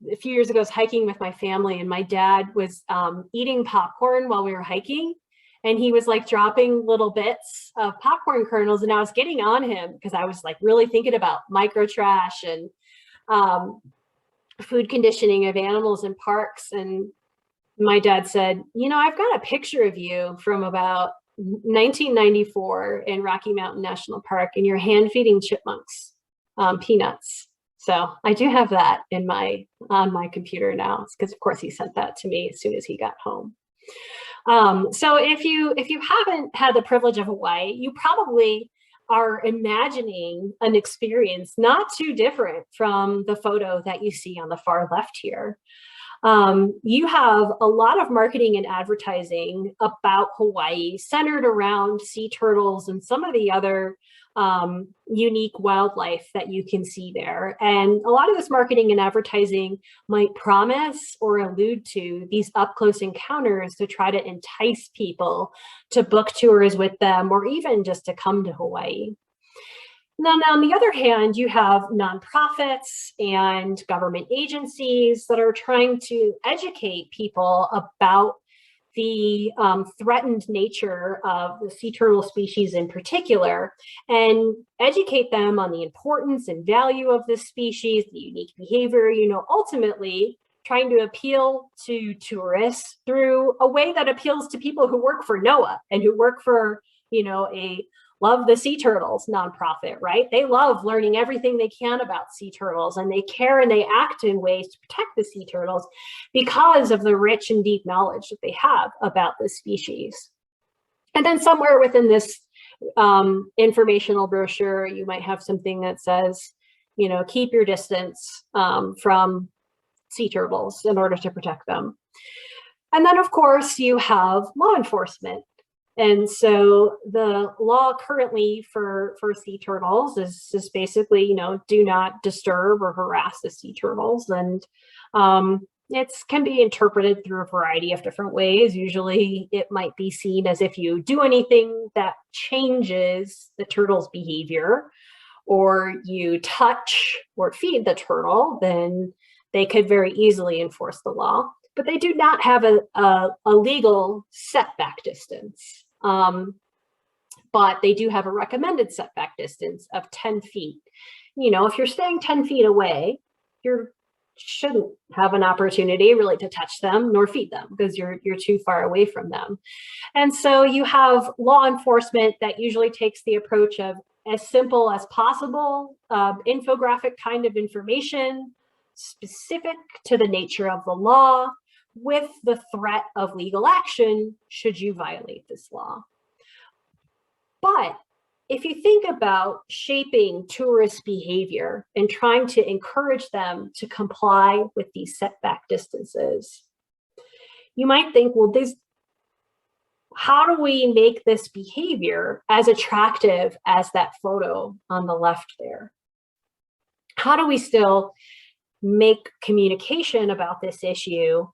a few years ago, I was hiking with my family, and my dad was eating popcorn while we were hiking. And he was like dropping little bits of popcorn kernels, and I was getting on him because I was like really thinking about micro trash and food conditioning of animals in parks. And my dad said, I've got a picture of you from about 1994 in Rocky Mountain National Park, and you're hand feeding chipmunks peanuts. So I do have that on my computer now. It's because, of course, he sent that to me as soon as he got home. So if you haven't had the privilege of Hawaii, you probably are imagining an experience not too different from the photo that you see on the far left here. You have a lot of marketing and advertising about Hawaii centered around sea turtles and some of the other unique wildlife that you can see there. And a lot of this marketing and advertising might promise or allude to these up-close encounters to try to entice people to book tours with them, or even just to come to Hawaii. Then on the other hand, you have nonprofits and government agencies that are trying to educate people about the threatened nature of the sea turtle species in particular, and educate them on the importance and value of this species, the unique behavior, ultimately trying to appeal to tourists through a way that appeals to people who work for NOAA and who work for, a Love the Sea Turtles nonprofit, right? They love learning everything they can about sea turtles, and they care and they act in ways to protect the sea turtles because of the rich and deep knowledge that they have about the species. And then somewhere within this informational brochure, you might have something that says, keep your distance from sea turtles in order to protect them. And then, of course, you have law enforcement. And so the law currently for sea turtles is basically, do not disturb or harass the sea turtles. And it can be interpreted through a variety of different ways. Usually it might be seen as if you do anything that changes the turtle's behavior, or you touch or feed the turtle, then they could very easily enforce the law. But they do not have a legal setback distance. But they do have a recommended setback distance of 10 feet. If you're staying 10 feet away, you shouldn't have an opportunity really to touch them nor feed them because you're too far away from them. And so you have law enforcement that usually takes the approach of as simple as possible, infographic kind of information specific to the nature of the law with the threat of legal action should you violate this law. But if you think about shaping tourist behavior and trying to encourage them to comply with these setback distances, you might think, well, how do we make this behavior as attractive as that photo on the left there? How do we still make communication about this issue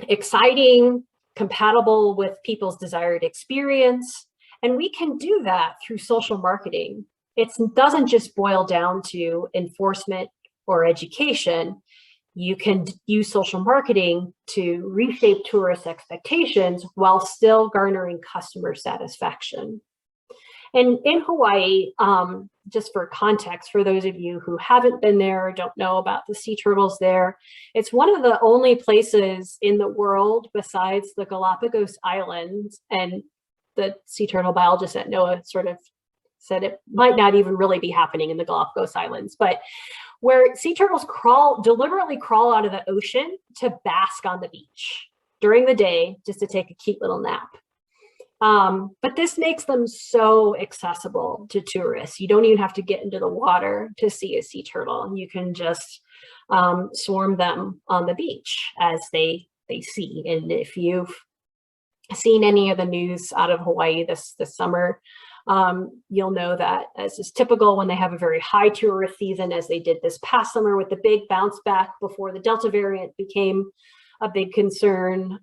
exciting, compatible with people's desired experience? And we can do that through social marketing. It doesn't just boil down to enforcement or education. You can use social marketing to reshape tourist expectations while still garnering customer satisfaction. And in Hawaii, just for context, for those of you who haven't been there or don't know about the sea turtles there, it's one of the only places in the world besides the Galapagos Islands, and the sea turtle biologist at NOAA sort of said it might not even really be happening in the Galapagos Islands, but where sea turtles deliberately crawl out of the ocean to bask on the beach during the day just to take a cute little nap. But this makes them so accessible to tourists. You don't even have to get into the water to see a sea turtle. You can just swarm them on the beach as they see. And if you've seen any of the news out of Hawaii this summer, you'll know that, as is typical when they have a very high tourist season, as they did this past summer with the big bounce back before the Delta variant became a big concern.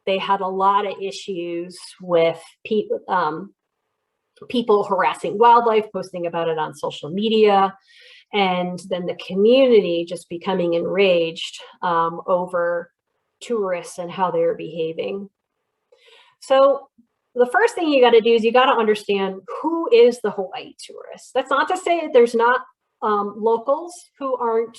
They had a lot of issues with people harassing wildlife, posting about it on social media, and then the community just becoming enraged over tourists and how they're behaving. So the first thing you got to do is you got to understand who is the Hawaii tourist. That's not to say that there's not locals who aren't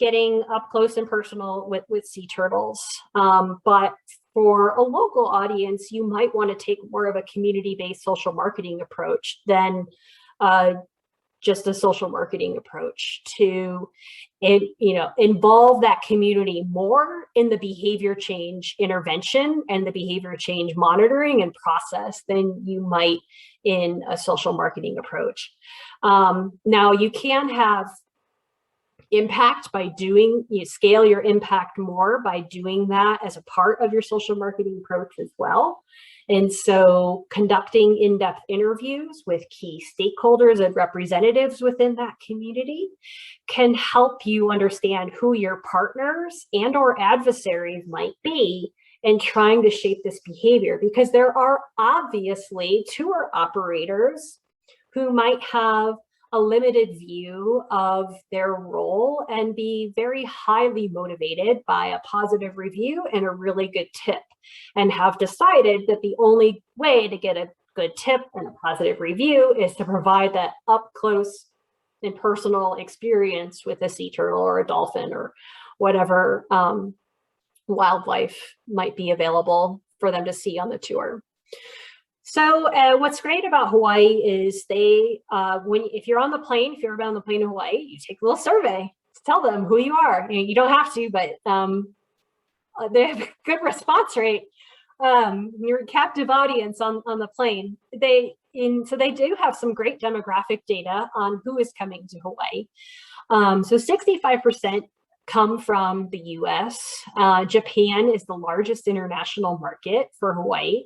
getting up close and personal with sea turtles. But for a local audience, you might want to take more of a community-based social marketing approach than just a social marketing approach to involve that community more in the behavior change intervention and the behavior change monitoring and process than you might in a social marketing approach. Now, you can have impact by scale your impact more by doing that as a part of your social marketing approach as well. And so conducting in-depth interviews with key stakeholders and representatives within that community can help you understand who your partners and or adversaries might be in trying to shape this behavior, because there are obviously tour operators who might have a limited view of their role and be very highly motivated by a positive review and a really good tip, and have decided that the only way to get a good tip and a positive review is to provide that up close and personal experience with a sea turtle or a dolphin or whatever wildlife might be available for them to see on the tour. So what's great about Hawaii is if you're on the plane, if you're ever on the plane in Hawaii, you take a little survey to tell them who you are. You don't have to, but they have a good response rate. You're a captive audience on the plane. So they do have some great demographic data on who is coming to Hawaii. So 65% come from the US. Japan is the largest international market for Hawaii.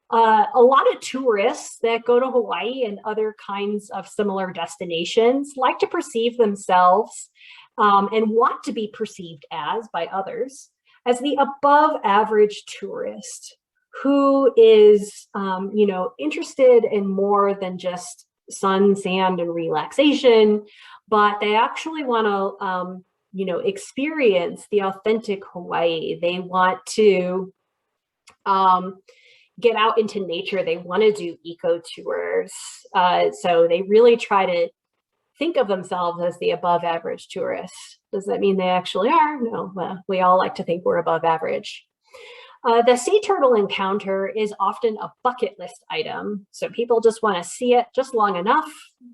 A lot of tourists that go to Hawaii and other kinds of similar destinations like to perceive themselves and want to be perceived as by others as the above average tourist who is, interested in more than just sun, sand, and relaxation, but they actually want to, experience the authentic Hawaii. They want to get out into nature. They want to do eco tours. So they really try to think of themselves as the above average tourists. Does that mean they actually are? No, well, we all like to think we're above average. The sea turtle encounter is often a bucket list item. So people just want to see it just long enough,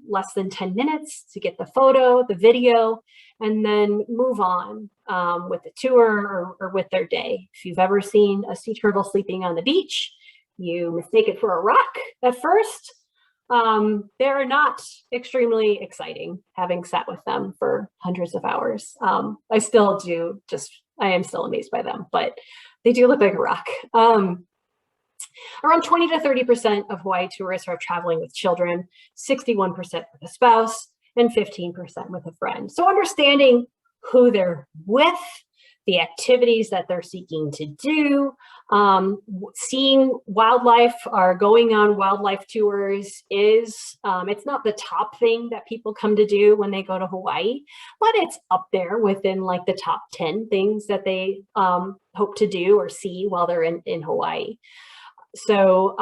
less than 10 minutes to get the photo, the video, and then move on with the tour or with their day. If you've ever seen a sea turtle sleeping on the beach, you mistake it for a rock at first. They're not extremely exciting, having sat with them for hundreds of hours. I am still amazed by them, but they do look like a rock. Around 20 to 30% of Hawaii tourists are traveling with children, 61% with a spouse, and 15% with a friend. So understanding who they're with, the activities that they're seeking to do, seeing wildlife or going on wildlife tours is, it's not the top thing that people come to do when they go to Hawaii, but it's up there within like the top 10 things that they hope to do or see while they're in Hawaii. So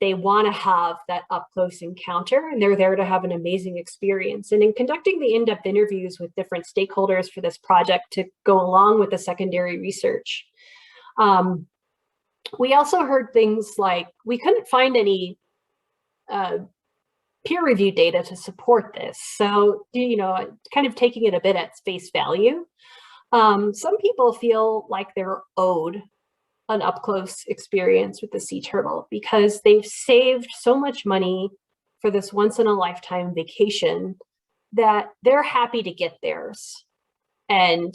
they want to have that up close encounter, and they're there to have an amazing experience. And in conducting the in-depth interviews with different stakeholders for this project to go along with the secondary research, we also heard things like we couldn't find any peer-reviewed data to support this. So, kind of taking it a bit at face value, some people feel like they're owed an up-close experience with the sea turtle because they've saved so much money for this once-in-a-lifetime vacation that they're happy to get theirs. And,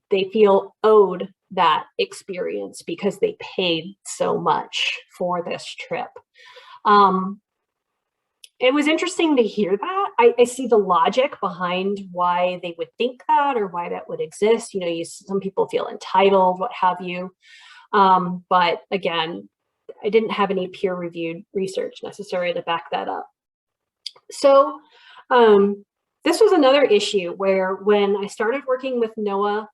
they feel owed that experience because they paid so much for this trip. It was interesting to hear that. I see the logic behind why they would think that or why that would exist. Some people feel entitled, what have you. But again, I didn't have any peer-reviewed research necessary to back that up. So this was another issue where when I started working with NOAA,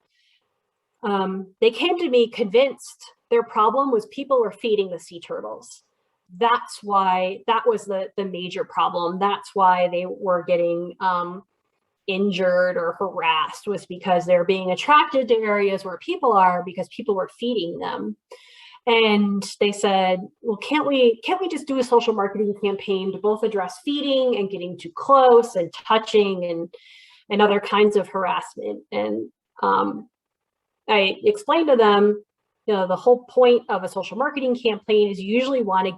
they came to me convinced their problem was people were feeding the sea turtles. That's why that was the major problem. That's why they were getting injured or harassed, was because they're being attracted to areas where people are because people were feeding them. And they said, well, can't we just do a social marketing campaign to both address feeding and getting too close and touching and other kinds of harassment? And I explained to them, the whole point of a social marketing campaign is you usually want to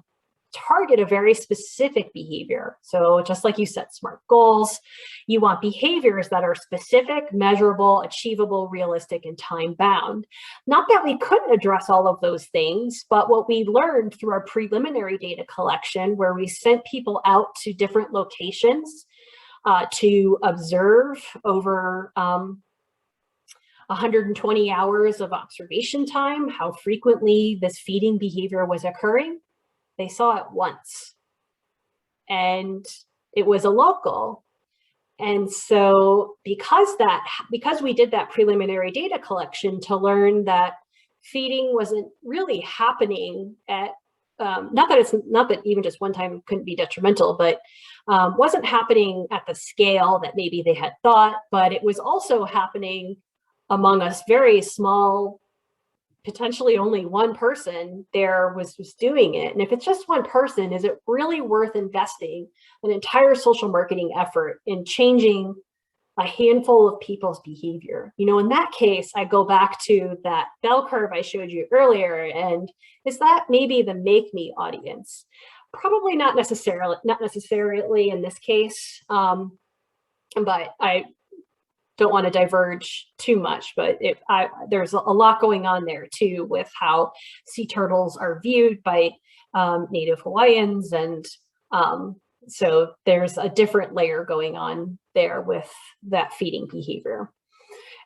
target a very specific behavior. So just like you set SMART goals, you want behaviors that are specific, measurable, achievable, realistic, and time-bound. Not that we couldn't address all of those things, but what we learned through our preliminary data collection, where we sent people out to different locations to observe over 120 hours of observation time, how frequently this feeding behavior was occurring. They saw it once, and it was a local. And so because we did that preliminary data collection to learn that feeding wasn't really happening at, not that even just one time couldn't be detrimental, but wasn't happening at the scale that maybe they had thought, but it was also happening among us very small, potentially only one person there was doing it. And if it's just one person, is it really worth investing an entire social marketing effort in changing a handful of people's behavior? In that case, I go back to that bell curve I showed you earlier. And is that maybe the make me audience? Probably not necessarily in this case. But I don't want to diverge too much, but there's a lot going on there too with how sea turtles are viewed by Native Hawaiians. And so there's a different layer going on there with that feeding behavior.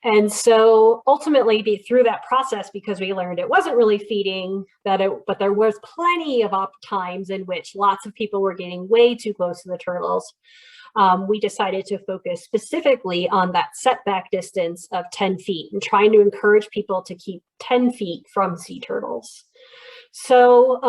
And so ultimately through that process, because we learned it wasn't really feeding, but there was plenty of times in which lots of people were getting way too close to the turtles. We decided to focus specifically on that setback distance of 10 feet and trying to encourage people to keep 10 feet from sea turtles. So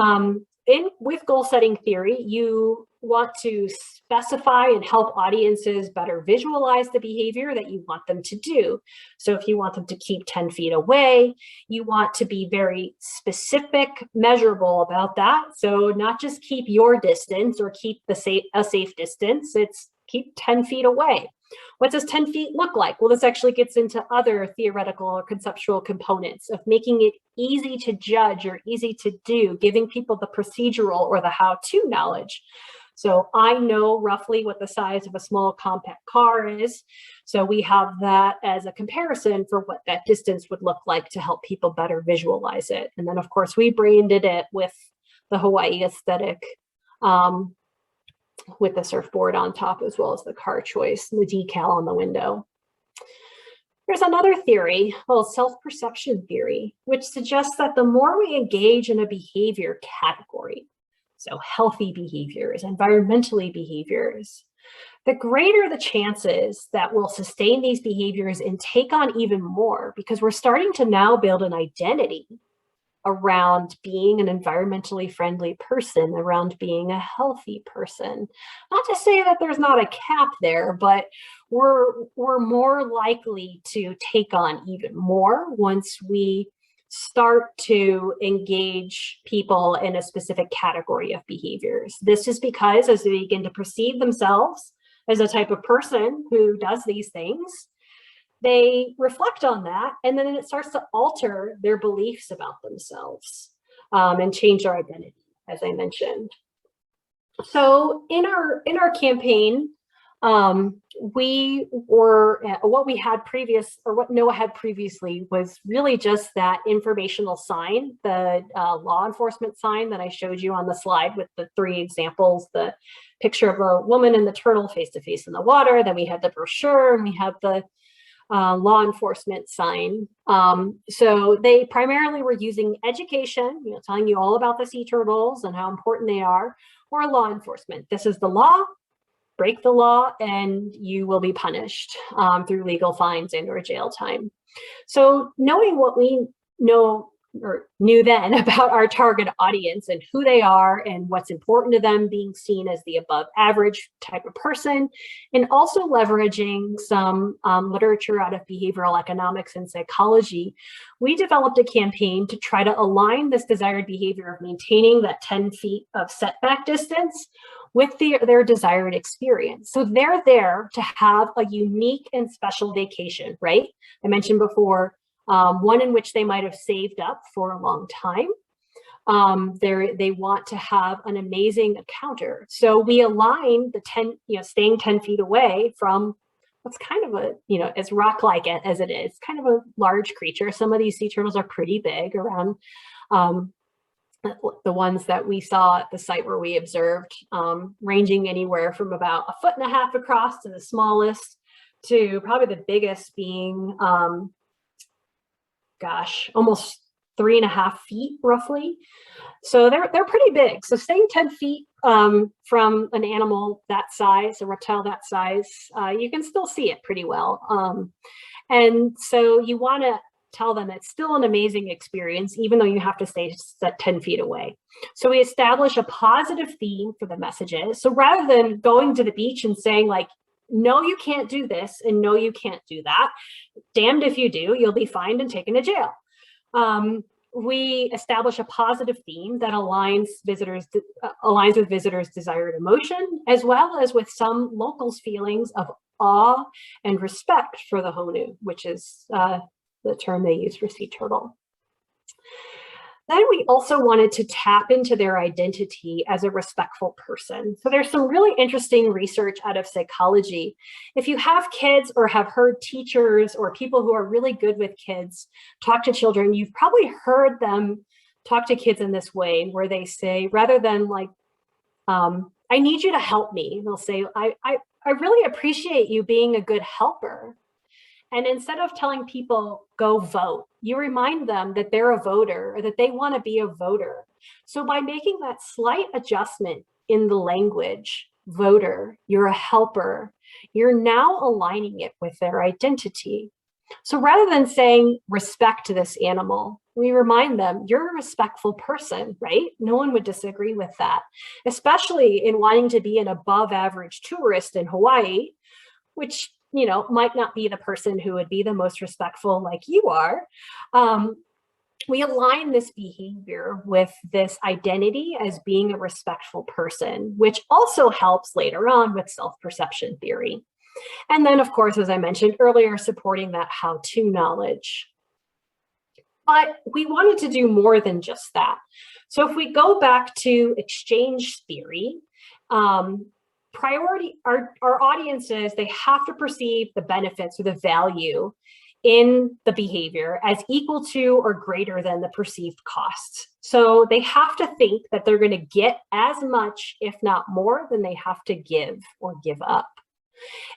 with goal setting theory, you want to specify and help audiences better visualize the behavior that you want them to do. So if you want them to keep 10 feet away, you want to be very specific, measurable about that. So not just keep your distance or keep a safe distance, it's keep 10 feet away. What does 10 feet look like? Well, this actually gets into other theoretical or conceptual components of making it easy to judge or easy to do, giving people the procedural or the how-to knowledge. So I know roughly what the size of a small compact car is. So we have that as a comparison for what that distance would look like to help people better visualize it. And then of course we branded it with the Hawaii aesthetic, with the surfboard on top, as well as the car choice and the decal on the window. There's another theory, self-perception theory, which suggests that the more we engage in a behavior category, so healthy behaviors, environmentally behaviors, the greater the chances that we'll sustain these behaviors and take on even more, because we're starting to now build an identity around being an environmentally friendly person, around being a healthy person. Not to say that there's not a cap there, but we're more likely to take on even more once we start to engage people in a specific category of behaviors. This is because as they begin to perceive themselves as a type of person who does these things, they reflect on that, and then it starts to alter their beliefs about themselves and change their identity, as I mentioned. So in our campaign, what NOAA had previously was really just that informational sign, the law enforcement sign that I showed you on the slide with the 3 examples, the picture of a woman and the turtle face to face in the water. Then we had the brochure, and we have the law enforcement sign. So they primarily were using education, telling you all about the sea turtles and how important they are, or law enforcement. This is the law. Break the law and you will be punished through legal fines and or jail time. So knowing what we know or knew then about our target audience and who they are and what's important to them, being seen as the above average type of person, and also leveraging some literature out of behavioral economics and psychology, we developed a campaign to try to align this desired behavior of maintaining that 10 feet of setback distance with their desired experience. So they're there to have a unique and special vacation, right? I mentioned before, one in which they might have saved up for a long time. They want to have an amazing encounter. So we align the staying 10 feet away from what's kind of a, as rock-like as it is, kind of a large creature. Some of these sea turtles are pretty big, around the ones that we saw at the site where we observed, ranging anywhere from about 1.5 feet across to the smallest, to probably the biggest being, almost 3.5 feet roughly. So they're pretty big. So staying 10 feet from an animal that size, a reptile that size, you can still see it pretty well. And so you want to tell them it's still an amazing experience, even though you have to stay 10 feet away. So we establish a positive theme for the messages. So rather than going to the beach and saying like, no, you can't do this, and no, you can't do that, damned if you do, you'll be fined and taken to jail. We establish a positive theme that aligns with visitors' desired emotion, as well as with some locals' feelings of awe and respect for the honu, which is the term they use for sea turtle. Then we also wanted to tap into their identity as a respectful person. So there's some really interesting research out of psychology. If you have kids or have heard teachers or people who are really good with kids talk to children, you've probably heard them talk to kids in this way, where they say, rather than like, I need you to help me, they'll say, I really appreciate you being a good helper. And instead of telling people, go vote, you remind them that they're a voter or that they want to be a voter. So by making that slight adjustment in the language, voter, you're a helper, you're now aligning it with their identity. So rather than saying, respect this animal, we remind them, you're a respectful person, right? No one would disagree with that, especially in wanting to be an above average tourist in Hawaii, which, you know, might not be the person who would be the most respectful like you are. We align this behavior with this identity as being a respectful person, which also helps later on with self-perception theory. And then, of course, as I mentioned earlier, supporting that how-to knowledge. But we wanted to do more than just that. So if we go back to exchange theory, our audiences, they have to perceive the benefits or the value in the behavior as equal to or greater than the perceived costs. So they have to think that they're going to get as much, if not more, than they have to give or give up.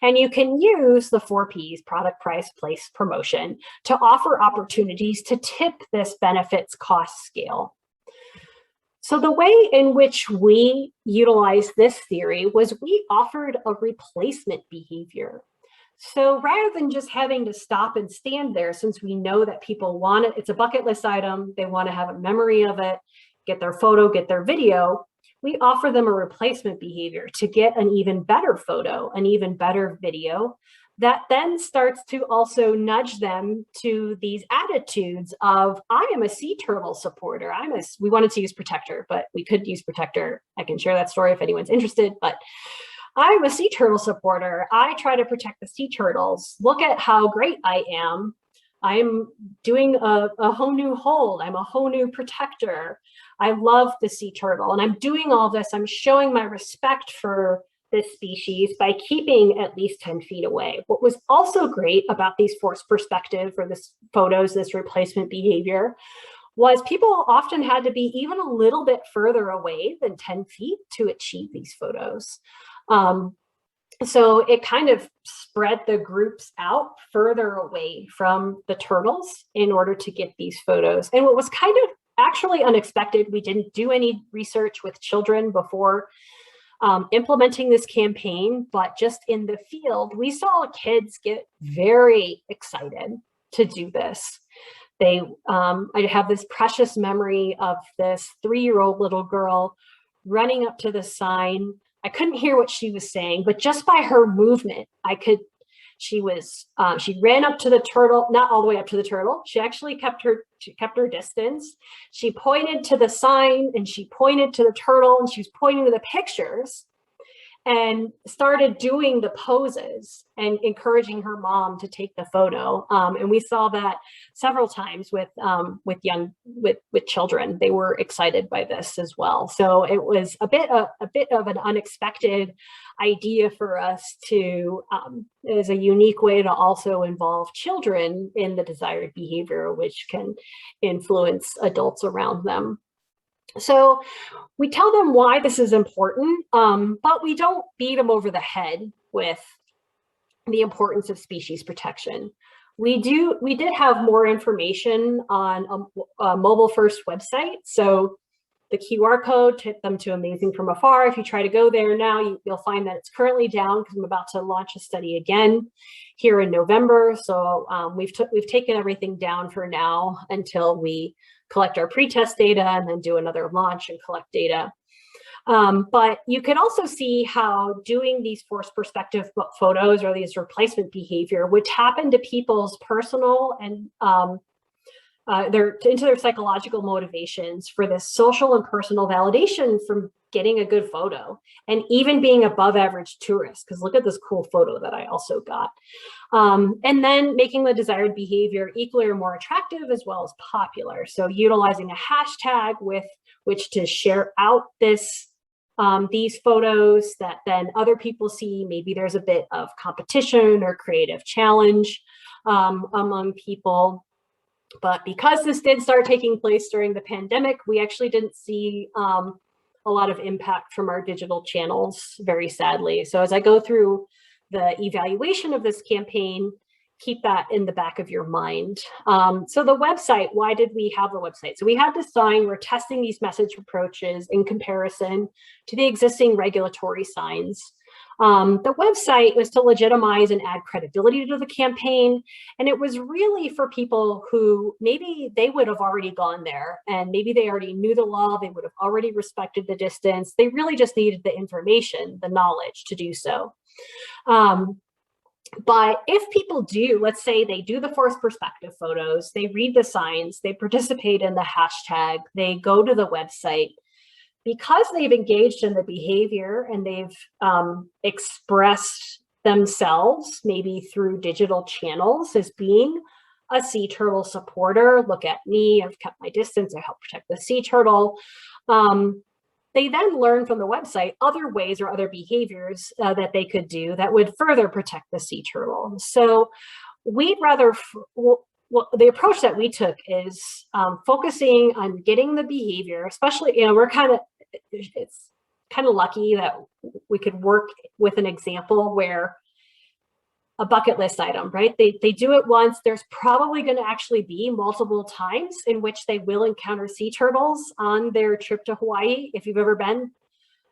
And you can use the 4 Ps, product, price, place, promotion, to offer opportunities to tip this benefits cost scale. So the way in which we utilized this theory was we offered a replacement behavior. So rather than just having to stop and stand there, since we know that people want it, it's a bucket list item, they want to have a memory of it, get their photo, get their video, we offer them a replacement behavior to get an even better photo, an even better video, that then starts to also nudge them to these attitudes of, I am a sea turtle supporter. We wanted to use protector, but we could use protector. I can share that story if anyone's interested, but I'm a sea turtle supporter. I try to protect the sea turtles. Look at how great I am. I'm doing a whole new hold. I'm a whole new protector. I love the sea turtle. And I'm doing all this. I'm showing my respect for this species by keeping at least 10 feet away. What was also great about these forced perspective or this photos, this replacement behavior, was people often had to be even a little bit further away than 10 feet to achieve these photos. So it kind of spread the groups out further away from the turtles in order to get these photos. And what was kind of actually unexpected, we didn't do any research with children before implementing this campaign, but just in the field, we saw kids get very excited to do this. I have this precious memory of this 3-year-old little girl running up to the sign. I couldn't hear what she was saying, but just by her movement, she ran up to the turtle, not all the way up to the turtle. She actually kept her distance. She pointed to the sign and she pointed to the turtle and she was pointing to the pictures and started doing the poses and encouraging her mom to take the photo. And we saw that several times with children. They were excited by this as well. So it was a bit of an unexpected idea for us to, as a unique way to also involve children in the desired behavior, which can influence adults around them. So we tell them why this is important, but we don't beat them over the head with the importance of species protection. We did have more information on a mobile first website. So the QR code took them to Amazing from Afar. If you try to go there now, you'll find that it's currently down because I'm about to launch a study again here in November. So we've taken everything down for now until we collect our pre-test data and then do another launch and collect data. But you can also see how doing these forced perspective photos or these replacement behavior would tap into people's personal and into their psychological motivations for this social and personal validation from getting a good photo and even being above average tourists, because look at this cool photo that I also got. And then making the desired behavior equally or more attractive as well as popular. So utilizing a hashtag with which to share out these photos that then other people see. Maybe there's a bit of competition or creative challenge among people. But because this did start taking place during the pandemic, we actually didn't see a lot of impact from our digital channels, very sadly. So as I go through the evaluation of this campaign, keep that in the back of your mind. So the website, why did we have the website? So we had this sign, we're testing these message approaches in comparison to the existing regulatory signs. The website was to legitimize and add credibility to the campaign. And it was really for people who maybe they would have already gone there and maybe they already knew the law, they would have already respected the distance. They really just needed the information, the knowledge to do so. But if people do, let's say they do the forced perspective photos, they read the signs, they participate in the hashtag, they go to the website, because they've engaged in the behavior and they've expressed themselves, maybe through digital channels, as being a sea turtle supporter. Look at me, I've kept my distance, I help protect the sea turtle. They then learn from the website other ways or other behaviors that they could do that would further protect the sea turtle. So we'd rather, well, the approach that we took is focusing on getting the behavior, especially, we're it's kind of lucky that we could work with an example where a bucket list item, right? They do it once. There's probably going to actually be multiple times in which they will encounter sea turtles on their trip to Hawaii. If you've ever been,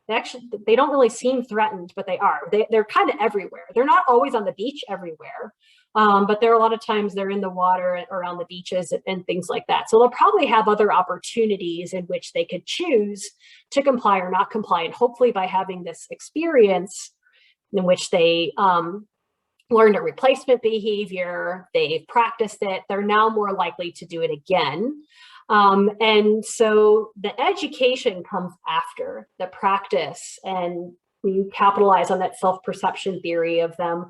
they don't really seem threatened, but they are. They're kind of everywhere. They're not always on the beach everywhere, but there are a lot of times they're in the water around the beaches and things like that. So they'll probably have other opportunities in which they could choose to comply or not comply. And hopefully by having this experience in which they learned a replacement behavior, they've practiced it, they're now more likely to do it again. And so the education comes after the practice, and we capitalize on that self-perception theory of them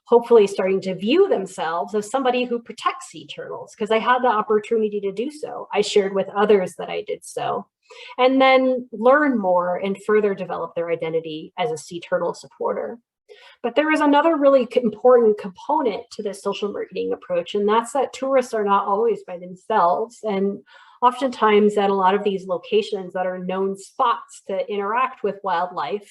hopefully starting to view themselves as somebody who protects sea turtles, because I had the opportunity to do so. I shared with others that I did so, and then learn more and further develop their identity as a sea turtle supporter. But there is another really important component to this social marketing approach, and that's that tourists are not always by themselves. And oftentimes at a lot of these locations that are known spots to interact with wildlife,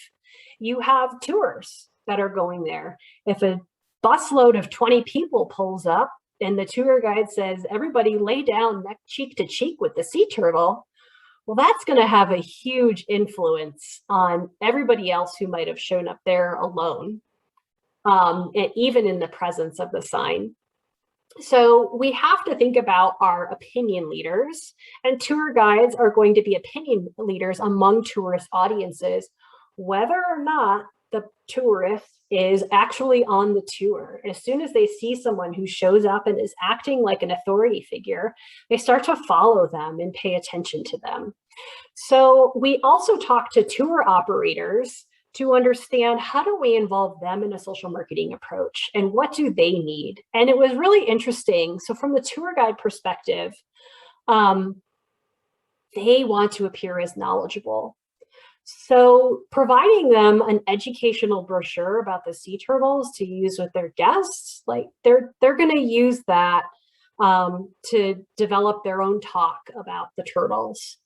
you have tours that are going there. If a busload of 20 people pulls up and the tour guide says, everybody lay down neck cheek to cheek with the sea turtle, well, that's going to have a huge influence on everybody else who might have shown up there alone, and even in the presence of the sign. So we have to think about our opinion leaders, and tour guides are going to be opinion leaders among tourist audiences, whether or not the tourist is actually on the tour. As soon as they see someone who shows up and is acting like an authority figure, they start to follow them and pay attention to them. So we also talk to tour operators to understand, how do we involve them in a social marketing approach and what do they need? And it was really interesting. So from the tour guide perspective, they want to appear as knowledgeable. So providing them an educational brochure about the sea turtles to use with their guests, like they're going to use that to develop their own talk about the turtles.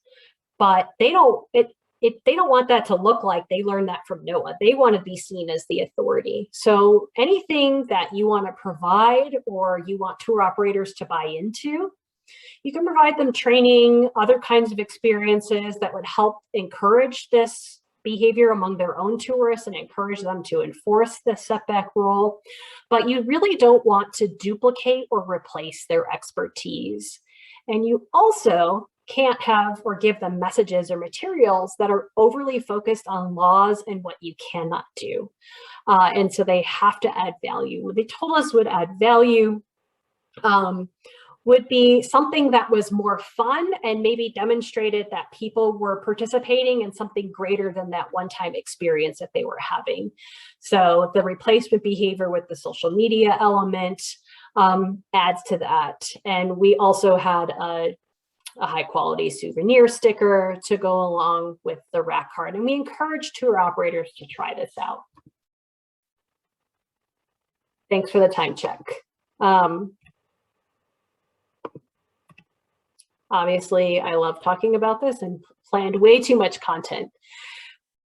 But they don't want that to look like they learned that from Noah. They want to be seen as the authority. So anything that you want to provide or you want tour operators to buy into, you can provide them training, other kinds of experiences that would help encourage this behavior among their own tourists and encourage them to enforce the setback rule. But you really don't want to duplicate or replace their expertise. And you also can't have or give them messages or materials that are overly focused on laws and what you cannot do. And so they have to add value. What they told us would add value would be something that was more fun and maybe demonstrated that people were participating in something greater than that one-time experience that they were having. So the replacement behavior with the social media element adds to that. And we also had a high quality souvenir sticker to go along with the rack card. And we encourage tour operators to try this out. Thanks for the time check. Obviously, I love talking about this and planned way too much content.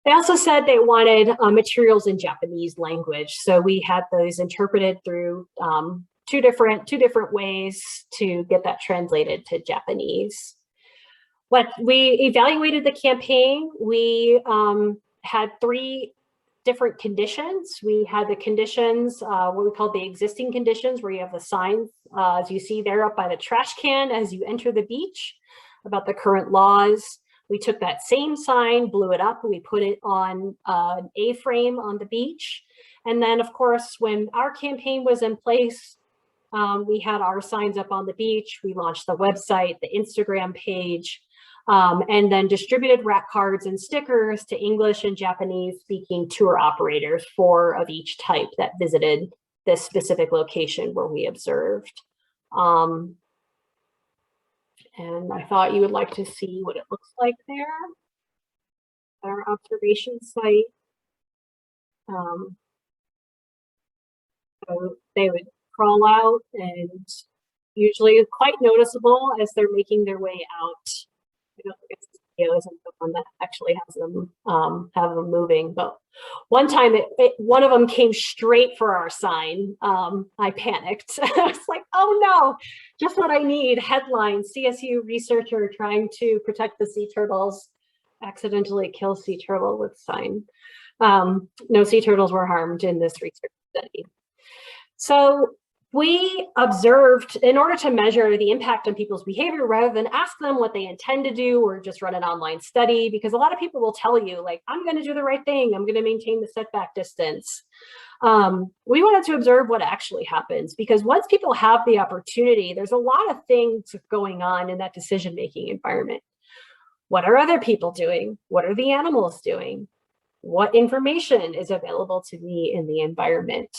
They also said they wanted materials in Japanese language. So we had those interpreted through two different ways to get that translated to Japanese. When we evaluated the campaign, we had three different conditions. We had the conditions, what we call the existing conditions, where you have the signs, as you see there up by the trash can as you enter the beach, about the current laws. We took that same sign, blew it up, and we put it on an A-frame on the beach. And then, of course, when our campaign was in place, we had our signs up on the beach. We launched the website, the Instagram page, and then distributed rack cards and stickers to English and Japanese speaking tour operators, 4 of each type that visited this specific location where we observed. And I thought you would like to see what it looks like there. Our observation site. So they would crawl out, and usually quite noticeable as they're making their way out. I don't think it's the video isn't the one that actually has them moving, but one time one of them came straight for our sign. I panicked. I was like, oh no, just what I need. Headline: CSU researcher trying to protect the sea turtles accidentally kills sea turtle with sign. No sea turtles were harmed in this research study. So we observed, in order to measure the impact on people's behavior, rather than ask them what they intend to do or just run an online study, because a lot of people will tell you, like, I'm going to do the right thing, I'm going to maintain the setback distance. We wanted to observe what actually happens, because once people have the opportunity, there's a lot of things going on in that decision-making environment. What are other people doing? What are the animals doing? What information is available to me in the environment?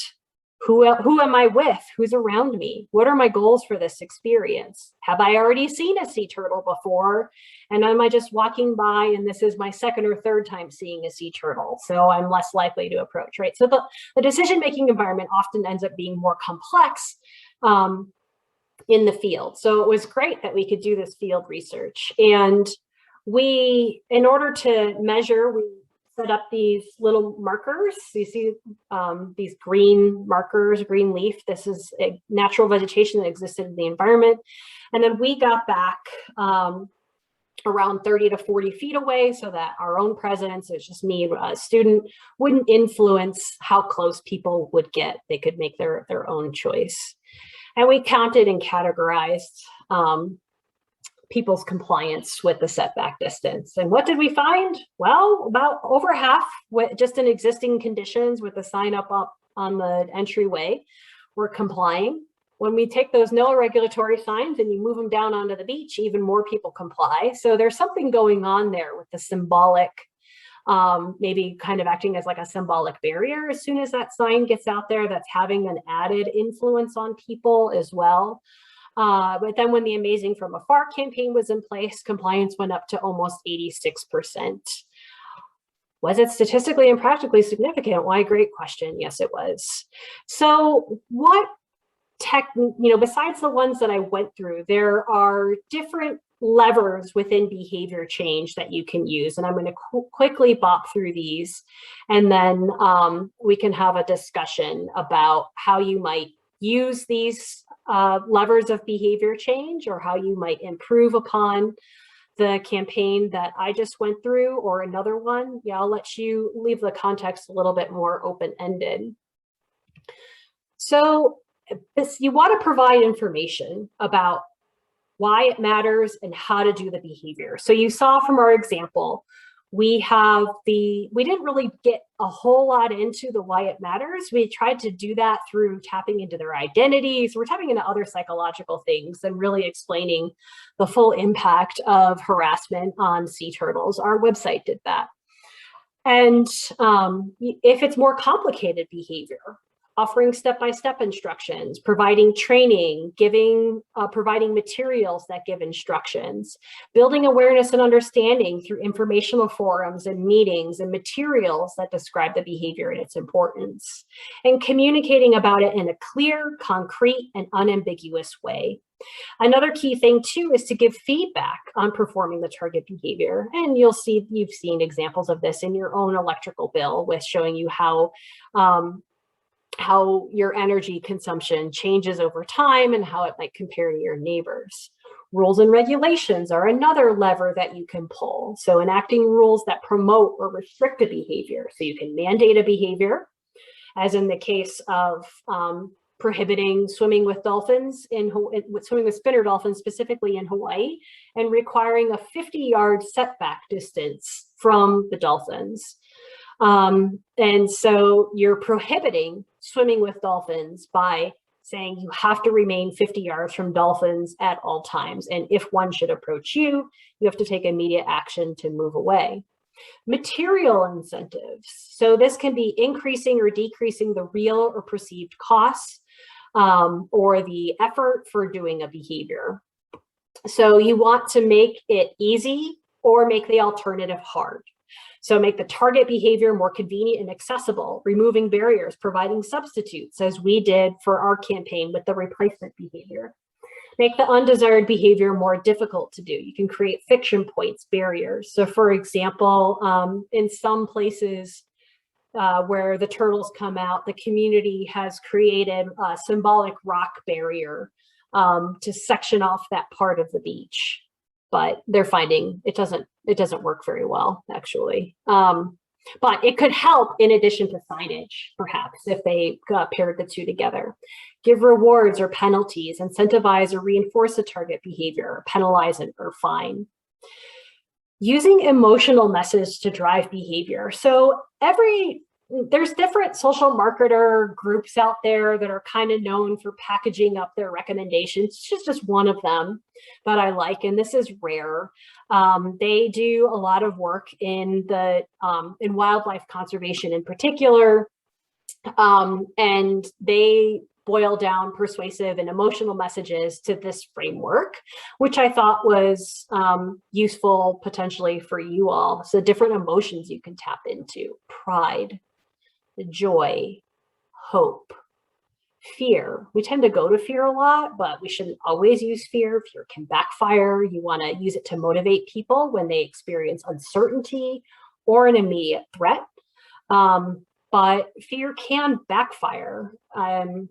Who am I with? Who's around me? What are my goals for this experience? Have I already seen a sea turtle before? And am I just walking by and this is my second or third time seeing a sea turtle? So I'm less likely to approach, right? So the decision-making environment often ends up being more complex in the field. So it was great that we could do this field research. And in order to measure, we set up these little markers. You see these green markers, green leaf. This is a natural vegetation that existed in the environment. And then we got back around 30 to 40 feet away so that our own presence, it's just me, a student, wouldn't influence how close people would get. They could make their own choice. And we counted and categorized people's compliance with the setback distance. And what did we find? Well, about over half, just in existing conditions with the sign up on the entryway, were complying. When we take those no regulatory signs and you move them down onto the beach, even more people comply. So there's something going on there with the symbolic, maybe kind of acting as like a symbolic barrier. As soon as that sign gets out there, that's having an added influence on people as well. But then when the Amazing from Afar campaign was in place, compliance went up to almost 86%. Was it statistically and practically significant? Why, great question. Yes, it was. So what besides the ones that I went through, there are different levers within behavior change that you can use. And I'm going to quickly bop through these, and then we can have a discussion about how you might use these levers of behavior change, or how you might improve upon the campaign that I just went through, or another one. Yeah, I'll let you leave the context a little bit more open-ended. So you want to provide information about why it matters and how to do the behavior. So you saw from our example, we didn't really get a whole lot into the why it matters. We tried to do that through tapping into their identities. We're tapping into other psychological things and really explaining the full impact of harassment on sea turtles. Our website did that. And if it's more complicated behavior, offering step-by-step instructions, providing training, providing materials that give instructions, building awareness and understanding through informational forums and meetings and materials that describe the behavior and its importance, and communicating about it in a clear, concrete, and unambiguous way. Another key thing too is to give feedback on performing the target behavior. And you've seen examples of this in your own electrical bill, with showing you how your energy consumption changes over time and how it might compare to your neighbors. Rules and regulations are another lever that you can pull. So enacting rules that promote or restrict a behavior. So you can mandate a behavior, as in the case of prohibiting swimming with dolphins swimming with spinner dolphins specifically in Hawaii, and requiring a 50-yard setback distance from the dolphins. And so you're prohibiting swimming with dolphins by saying you have to remain 50 yards from dolphins at all times. And if one should approach you, you have to take immediate action to move away. Material incentives. So this can be increasing or decreasing the real or perceived costs or the effort for doing a behavior. So you want to make it easy or make the alternative hard. So make the target behavior more convenient and accessible, removing barriers, providing substitutes, as we did for our campaign with the replacement behavior. Make the undesired behavior more difficult to do. You can create friction points, barriers. So for example, in some places where the turtles come out, the community has created a symbolic rock barrier to section off that part of the beach. But they're finding it doesn't work very well, actually. But it could help in addition to signage, perhaps, if they paired the two together. Give rewards or penalties, incentivize or reinforce a target behavior, or penalize it or fine. Using emotional messages to drive behavior. So there's different social marketer groups out there that are kind of known for packaging up their recommendations. It's just one of them that I like, and this is rare. They do a lot of work in wildlife conservation in particular, and they boil down persuasive and emotional messages to this framework, which I thought was useful potentially for you all. So different emotions you can tap into: pride, joy, hope, fear. We tend to go to fear a lot, but we shouldn't always use fear. Fear can backfire. You want to use it to motivate people when they experience uncertainty or an immediate threat. But fear can backfire. In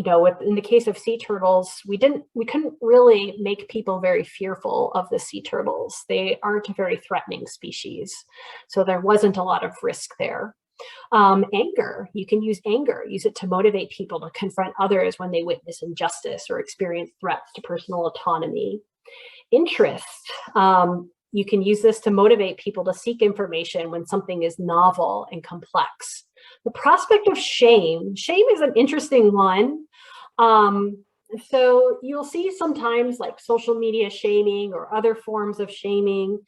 the case of sea turtles, we couldn't really make people very fearful of the sea turtles. They aren't a very threatening species, so there wasn't a lot of risk there. Anger, you can use it to motivate people to confront others when they witness injustice or experience threats to personal autonomy. Interest, you can use this to motivate people to seek information when something is novel and complex. The prospect of shame is an interesting one. So you'll see sometimes like social media shaming or other forms of shaming,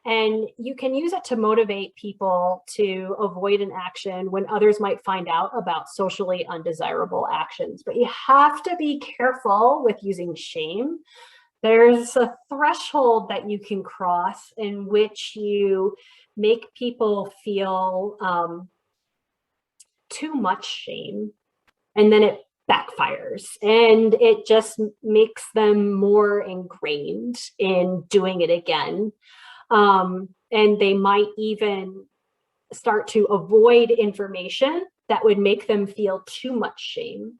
and you can use it to motivate people to avoid an action when others might find out about socially undesirable actions. But you have to be careful with using shame. There's a threshold that you can cross in which you make people feel too much shame, and then it backfires, and it just makes them more ingrained in doing it again. And they might even start to avoid information that would make them feel too much shame.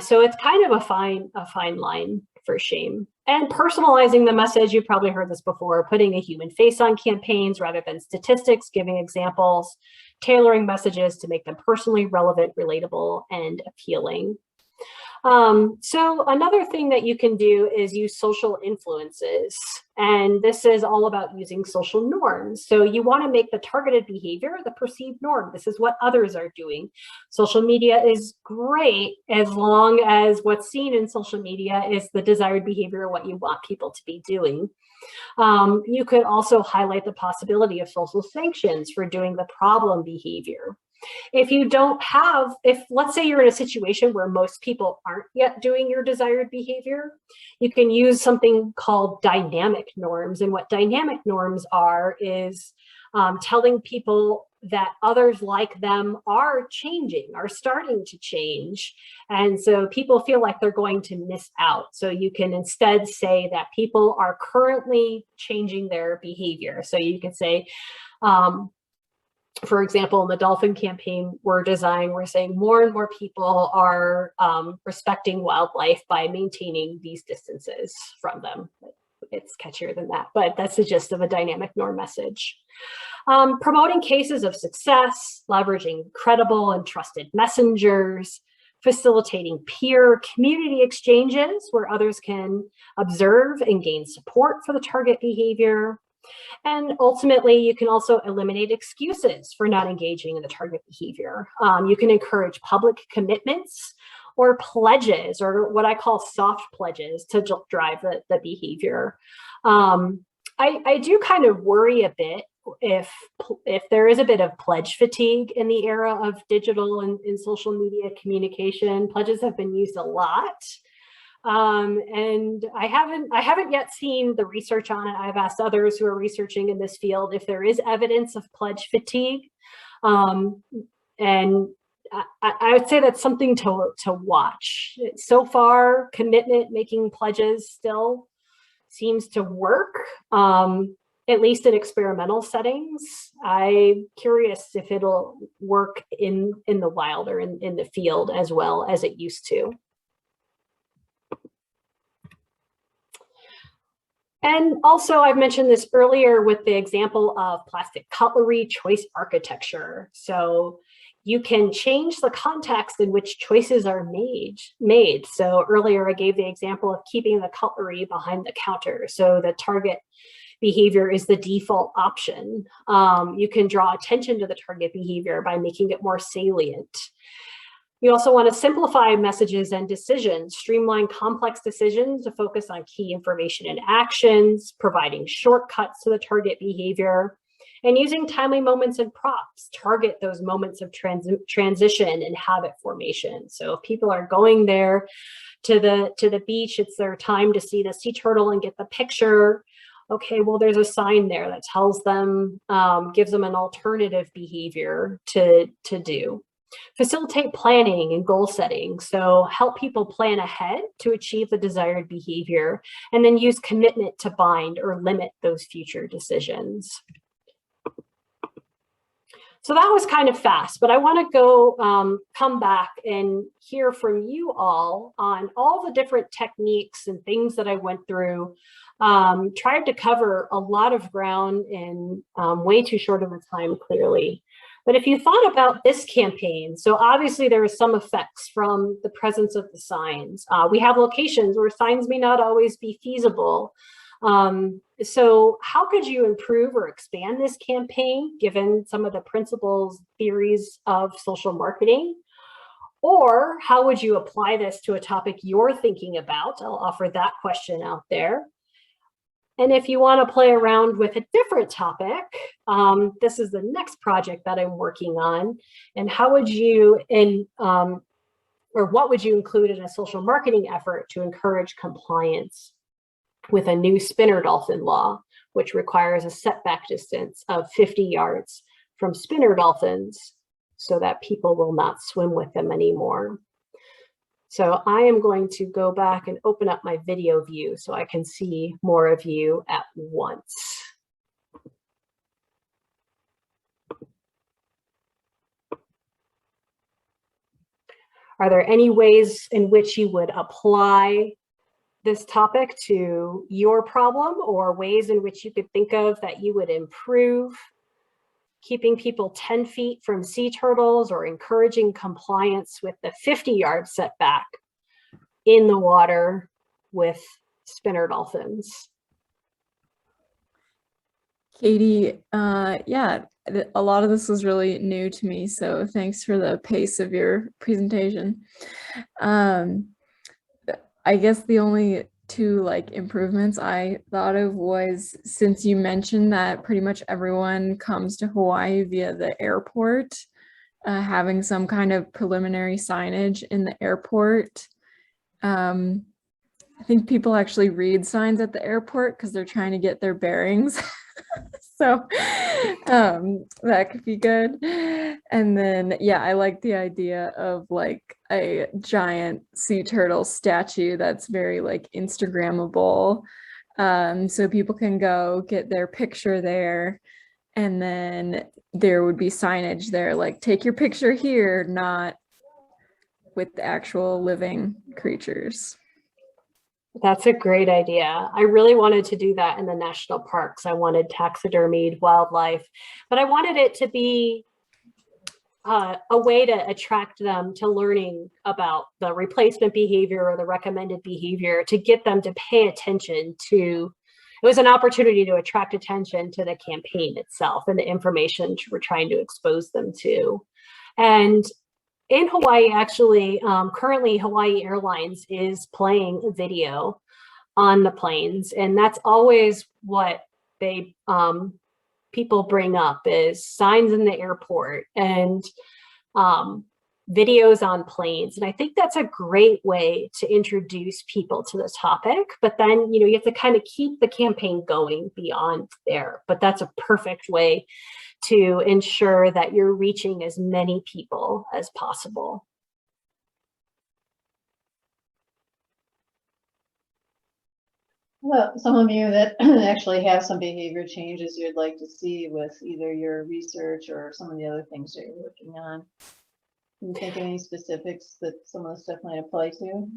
So it's kind of a fine line for shame. And personalizing the message, you've probably heard this before, putting a human face on campaigns rather than statistics, giving examples, tailoring messages to make them personally relevant, relatable, and appealing. So another thing that you can do is use social influences. And this is all about using social norms. So you want to make the targeted behavior the perceived norm. This is what others are doing. Social media is great as long as what's seen in social media is the desired behavior, what you want people to be doing. You could also highlight the possibility of social sanctions for doing the problem behavior. If let's say you're in a situation where most people aren't yet doing your desired behavior, you can use something called dynamic norms. And what dynamic norms are is telling people that others like them are changing, are starting to change. And so people feel like they're going to miss out. So you can instead say that people are currently changing their behavior. So you can say, For example, in the dolphin campaign we're saying more and more people are respecting wildlife by maintaining these distances from them. It's catchier than that, but that's the gist of a dynamic norm message. Promoting cases of success, leveraging credible and trusted messengers, facilitating peer community exchanges where others can observe and gain support for the target behavior. And ultimately, you can also eliminate excuses for not engaging in the target behavior. You can encourage public commitments or pledges, or what I call soft pledges, to drive the behavior. I do kind of worry a bit if there is a bit of pledge fatigue in the era of digital and social media communication. Pledges have been used a lot. And I haven't yet seen the research on it. I've asked others who are researching in this field if there is evidence of pledge fatigue. And I would say that's something to watch. So far, commitment making pledges still seems to work, at least in experimental settings. I'm curious if it'll work in the wild or in the field as well as it used to. And also, I've mentioned this earlier with the example of plastic cutlery choice architecture. So you can change the context in which choices are made. So earlier I gave the example of keeping the cutlery behind the counter. So the target behavior is the default option. You can draw attention to the target behavior by making it more salient. You also want to simplify messages and decisions, streamline complex decisions to focus on key information and actions, providing shortcuts to the target behavior, and using timely moments and props, target those moments of transition and habit formation. So if people are going there to the beach, it's their time to see the sea turtle and get the picture. Okay, well, there's a sign there that tells them, gives them an alternative behavior to do. Facilitate planning and goal setting. So help people plan ahead to achieve the desired behavior, and then use commitment to bind or limit those future decisions. So that was kind of fast, but I want to go come back and hear from you all on all the different techniques and things that I went through. Tried to cover a lot of ground in way too short of a time, clearly. But if you thought about this campaign, so obviously there are some effects from the presence of the signs. We have locations where signs may not always be feasible. So how could you improve or expand this campaign given some of the principles, theories of social marketing? Or how would you apply this to a topic you're thinking about? I'll offer that question out there. And if you want to play around with a different topic, this is the next project that I'm working on. And how would you, or what would you include in a social marketing effort to encourage compliance with a new spinner dolphin law, which requires a setback distance of 50 yards from spinner dolphins so that people will not swim with them anymore? So I am going to go back and open up my video view so I can see more of you at once. Are there any ways in which you would apply this topic to your problem, or ways in which you could think of that you would improve keeping people 10 feet from sea turtles, or encouraging compliance with the 50-yard setback in the water with spinner dolphins? Katie, yeah, a lot of this was really new to me, so thanks for the pace of your presentation. I guess the only two improvements I thought of was, since you mentioned that pretty much everyone comes to Hawaii via the airport, having some kind of preliminary signage in the airport. I think people actually read signs at the airport because they're trying to get their bearings. So that could be good. And then, yeah, I like the idea of a giant sea turtle statue that's very Instagrammable. So people can go get their picture there. And then, there would be signage there, like take your picture here, not with the actual living creatures. That's a great idea. I really wanted to do that in the national parks. I wanted taxidermied wildlife, but I wanted it to be a way to attract them to learning about the replacement behavior or the recommended behavior, to get them to pay attention to. It was an opportunity to attract attention to the campaign itself and the information we're trying to expose them to. And in Hawaii, actually, currently Hawaii Airlines is playing a video on the planes, and that's always what they people bring up, is signs in the airport and videos on planes. And I think that's a great way to introduce people to the topic, but then, you have to kind of keep the campaign going beyond there. But that's a perfect way to ensure that you're reaching as many people as possible. Well, some of you that actually have some behavior changes you'd like to see with either your research or some of the other things that you're working on. Can you think of any specifics that some of the stuff might apply to?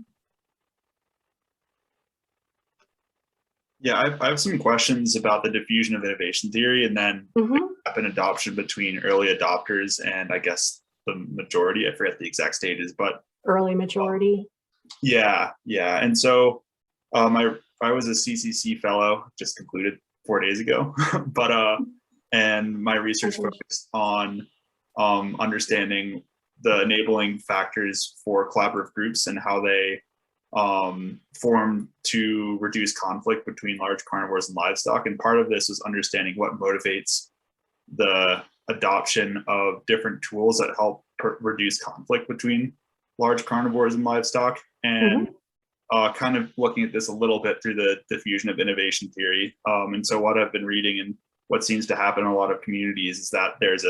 Yeah, I have some questions about the diffusion of innovation theory, and then gap in adoption between early adopters and, I guess, the majority. I forget the exact stages, but early majority. Yeah. And so I was a CCC fellow, just concluded 4 days ago, but and my research focused on understanding the enabling factors for collaborative groups and how they form to reduce conflict between large carnivores and livestock. And part of this is understanding what motivates the adoption of different tools that help reduce conflict between large carnivores and livestock. And kind of looking at this a little bit through the diffusion of innovation theory. And so what I've been reading and what seems to happen in a lot of communities is that there's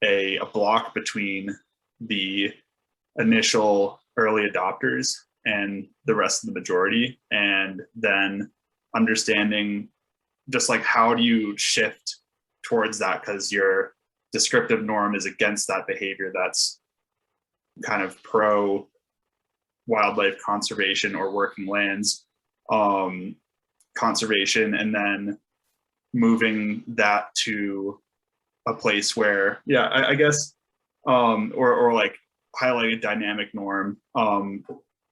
a block between the initial early adopters and the rest of the majority, and then understanding just like how do you shift towards that, because your descriptive norm is against that behavior that's kind of pro wildlife conservation or working lands conservation, and then moving that to a place where, I guess, or like highlighting a dynamic norm,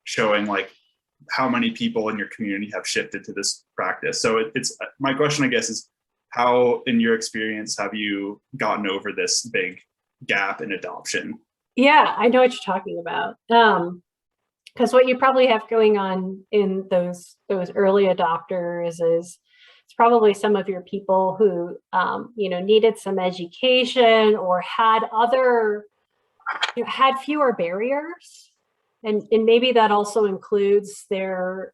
showing like how many people in your community have shifted to this practice. So it's my question, I guess, is how, in your experience, have you gotten over this big gap in adoption? Yeah, I know what you're talking about. Because what you probably have going on in those early adopters is it's probably some of your people who needed some education or had had fewer barriers, and maybe that also includes their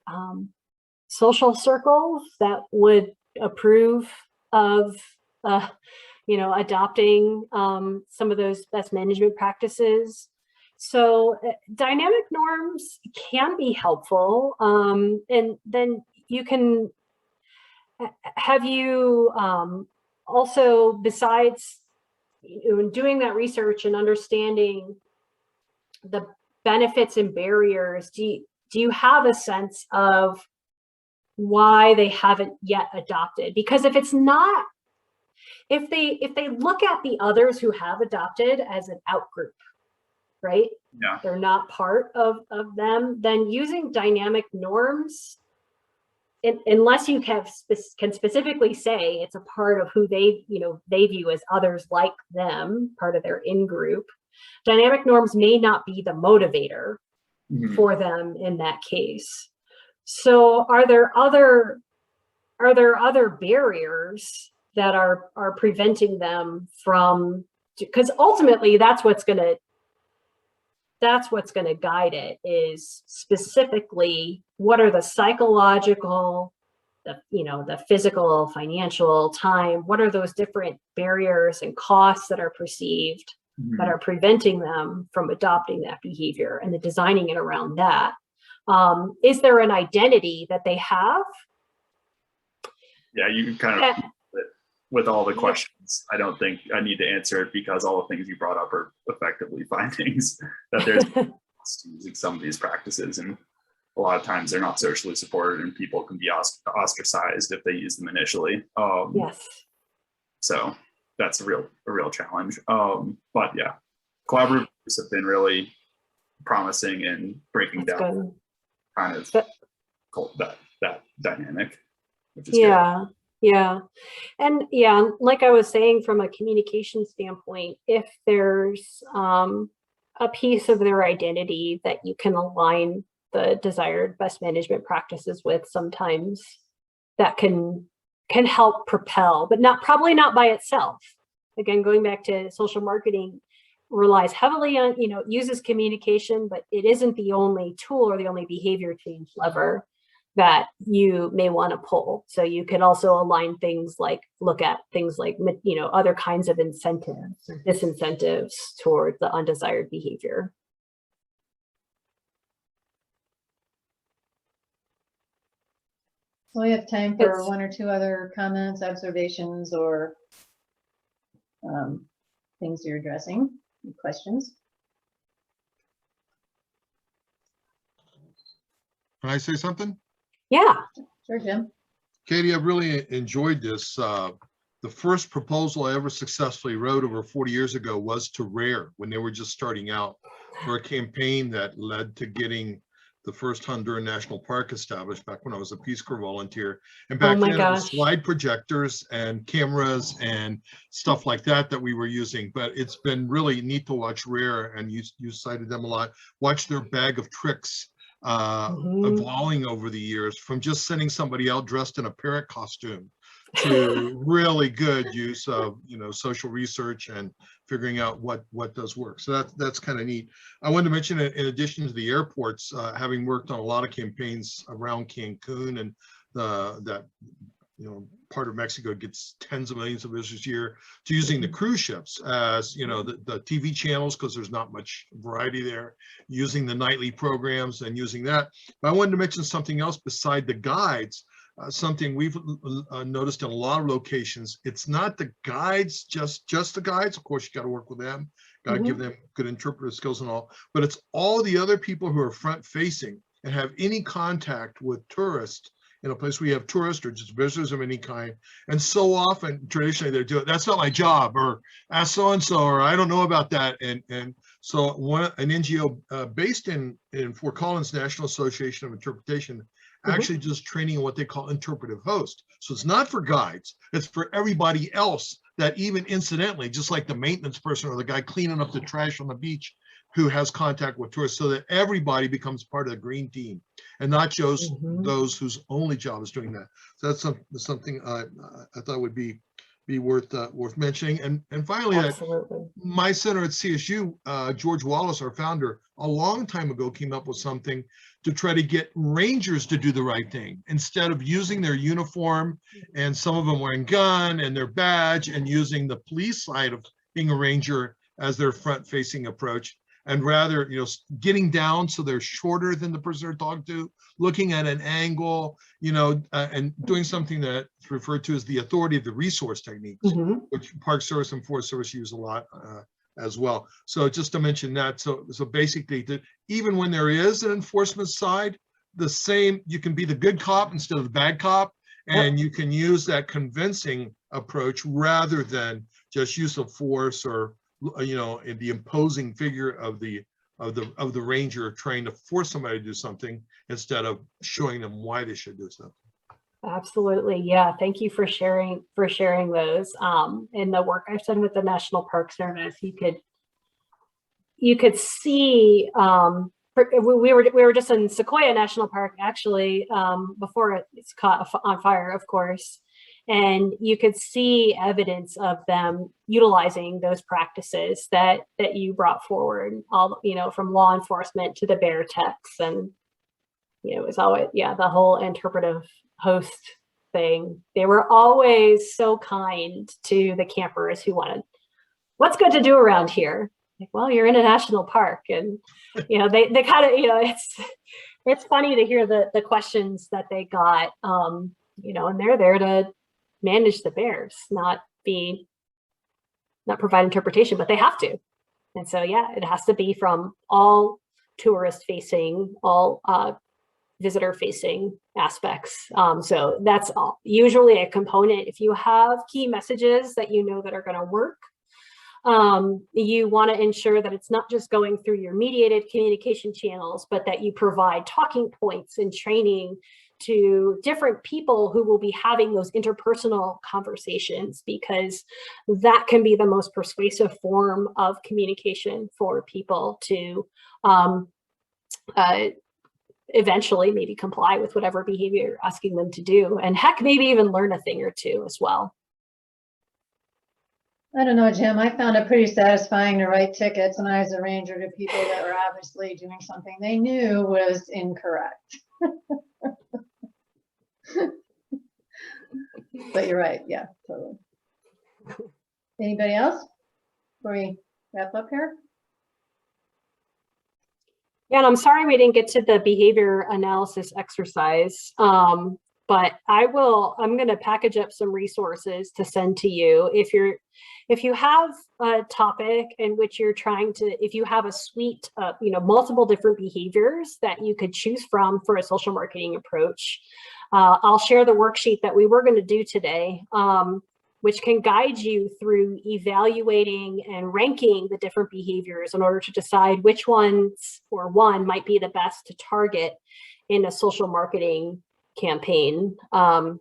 social circles that would approve of adopting some of those best management practices. So dynamic norms can be helpful. And then you can also, besides doing that research and understanding the benefits and barriers, do you have a sense of why they haven't yet adopted? Because if it's not, if they look at the others who have adopted as an outgroup, right? Yeah. They're not part of them, then using dynamic norms, unless you can specifically say it's a part of who they view as others like them, part of their in-group, dynamic norms may not be the motivator for them in that case. So are there other barriers that are preventing them from, because ultimately that's what's going to guide it, is specifically what are the psychological, the physical, financial, time, what are those different barriers and costs that are perceived that are preventing them from adopting that behavior, and the designing it around that. Is there an identity that they have? Yeah, you can kind of with all the questions, I don't think I need to answer it because all the things you brought up are effectively findings that there's using some of these practices, and a lot of times they're not socially supported, and people can be ostracized if they use them initially. Yes. So that's a real challenge. But yeah, collaborative groups have been really promising in breaking That's down good. kind of that dynamic, which is Yeah. Yeah. And yeah, like I was saying, from a communication standpoint, if there's a piece of their identity that you can align the desired best management practices with, sometimes that can help propel, but probably not by itself. Again, going back to social marketing, relies heavily on, uses communication, but it isn't the only tool or the only behavior change lever that you may want to pull. So you can also align things like, look at things like, other kinds of incentives or disincentives toward the undesired behavior. So we have time for one or two other comments, observations, or things you're addressing, questions. Can I say something? Yeah. Sure, Jim. Katie, I really enjoyed this. The first proposal I ever successfully wrote over 40 years ago was to RARE when they were just starting out, for a campaign that led to getting the first Honduran National Park established back when I was a Peace Corps volunteer. And back then it was slide projectors and cameras and stuff like that we were using. But it's been really neat to watch RARE, and you cited them a lot, watch their bag of tricks evolving over the years, from just sending somebody out dressed in a parrot costume to really good use of social research and figuring out what does work. So that's kind of neat. I wanted to mention, in addition to the airports, having worked on a lot of campaigns around Cancun, and that part of Mexico gets tens of millions of visitors a year, to using the cruise ships as the TV channels, because there's not much variety there, using the nightly programs and using that. But I wanted to mention something else beside the guides. Something we've noticed in a lot of locations, it's not the guides, just the guides. Of course, you got to work with them, got to give them good interpretive skills and all, but it's all the other people who are front facing and have any contact with tourists in a place where you have tourists or just visitors of any kind. And so often, traditionally, they do it, that's not my job, or ask so-and-so, or I don't know about that. And so an NGO based in Fort Collins, National Association of Interpretation, actually just training in what they call interpretive host. So it's not for guides, it's for everybody else that, even incidentally, just like the maintenance person or the guy cleaning up the trash on the beach, who has contact with tourists, so that everybody becomes part of the green team and not just those whose only job is doing that. So that's something I thought would be worth mentioning. And finally, that my center at CSU, George Wallace, our founder, a long time ago came up with something to try to get rangers to do the right thing, instead of using their uniform and some of them wearing gun and their badge, and using the police side of being a ranger as their front-facing approach, and rather, getting down so they're shorter than the person they're talking to, looking at an angle, and doing something that's referred to as the authority of the resource techniques, which Park Service and Forest Service use a lot as well. So just to mention that, so basically, even when there is an enforcement side, you can be the good cop instead of the bad cop, and you can use that convincing approach rather than just use of force, or the imposing figure of the ranger trying to force somebody to do something instead of showing them why they should do something. Absolutely. Yeah. Thank you for sharing those. In the work I've done with the National Park Service, you could see, we were just in Sequoia National Park, actually, before it's caught on fire, of course. And you could see evidence of them utilizing those practices that you brought forward, all, from law enforcement to the bear techs. And, it was always, the whole interpretive host thing. They were always so kind to the campers who wanted, what's good to do around here? Like, well, you're in a national park. And, they kind of, it's funny to hear the questions that they got, and they're there to manage the bears, not provide interpretation, but they have to. And so, yeah, it has to be from all tourist facing, all visitor facing aspects. So that's usually a component. If you have key messages that you know that are going to work, you want to ensure that it's not just going through your mediated communication channels, but that you provide talking points and training to different people who will be having those interpersonal conversations, because that can be the most persuasive form of communication for people to eventually maybe comply with whatever behavior you're asking them to do, and heck, maybe even learn a thing or two as well. I don't know, Jim, I found it pretty satisfying to write tickets when I was a ranger to people that were obviously doing something they knew was incorrect. But you're right, yeah, totally. Anybody else before we wrap up here? Yeah, and I'm sorry we didn't get to the behavior analysis exercise, but I'm going to package up some resources to send to you. If you have a topic in which you're trying to, if you have a suite of, multiple different behaviors that you could choose from for a social marketing approach, I'll share the worksheet that we were going to do today, which can guide you through evaluating and ranking the different behaviors in order to decide which ones or one might be the best to target in a social marketing campaign.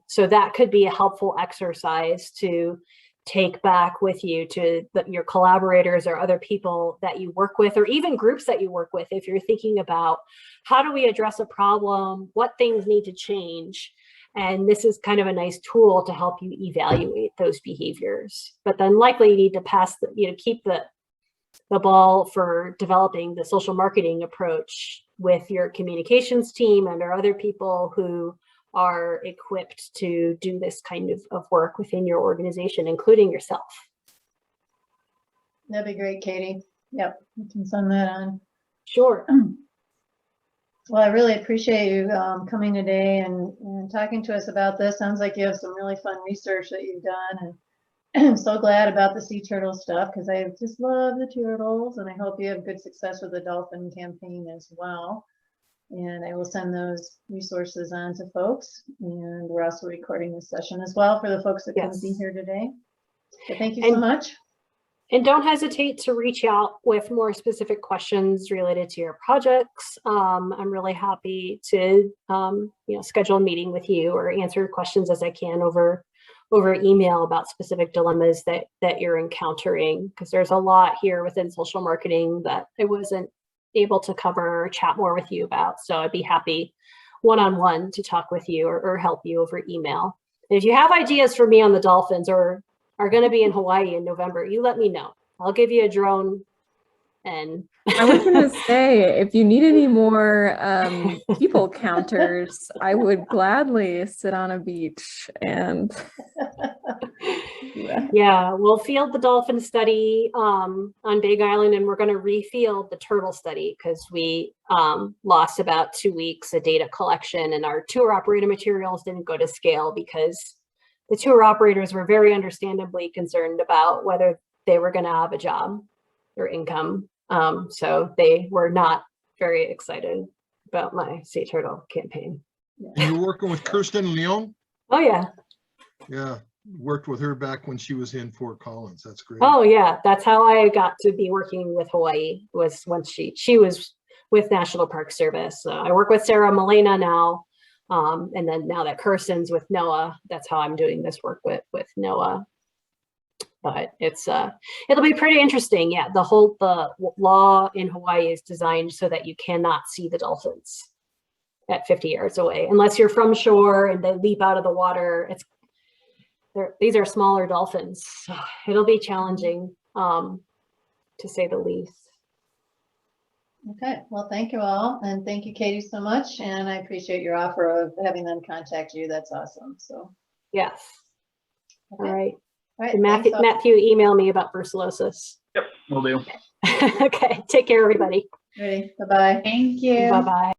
So that could be a helpful exercise to take back with you to your collaborators or other people that you work with, or even groups that you work with. If you're thinking about how do we address a problem, what things need to change, and this is kind of a nice tool to help you evaluate those behaviors. But then likely you need to keep the ball for developing the social marketing approach with your communications team and or other people who are equipped to do this kind of work within your organization, including yourself. That'd be great, Katie. Yep, we can send that on. Sure. Well, I really appreciate you coming today and talking to us about this. Sounds like you have some really fun research that you've done, and I'm so glad about the sea turtle stuff, because I just love the turtles, and I hope you have good success with the dolphin campaign as well. And I will send those resources on to folks. And we're also recording this session as well for the folks that couldn't be here today. So thank you so much. And don't hesitate to reach out with more specific questions related to your projects. I'm really happy to schedule a meeting with you or answer questions as I can over email about specific dilemmas that you're encountering, because there's a lot here within social marketing that I wasn't able to cover or chat more with you about. So I'd be happy one-on-one to talk with you or help you over email. And if you have ideas for me on the dolphins or are going to be in Hawaii in November, you let me know. I'll give you a drone. And I was going to say, if you need any more people counters, I would gladly sit on a beach and yeah, we'll field the dolphin study on Big Island, and we're going to refield the turtle study because we lost about 2 weeks of data collection, and our tour operator materials didn't go to scale because the tour operators were very understandably concerned about whether they were going to have a job or income. So they were not very excited about my sea turtle campaign. You were working with Kirsten Leon? Oh, yeah. Yeah, worked with her back when she was in Fort Collins. That's great. Oh, yeah. That's how I got to be working with Hawaii, was once she was with National Park Service. I work with Sarah Molina now. And then now that Kirsten's with NOAA, that's how I'm doing this work with NOAA. But it'll be pretty interesting. Yeah, the law in Hawaii is designed so that you cannot see the dolphins at 50 yards away, unless you're from shore and they leap out of the water. These are smaller dolphins. So it'll be challenging, to say the least. Okay, well, thank you all. And thank you, Katie, so much. And I appreciate your offer of having them contact you. That's awesome. So, yes. Okay. All right. All right. Matthew, email me about brucellosis. Yep, will do. Okay, take care, everybody. Ready. Bye-bye. Thank you. Bye-bye.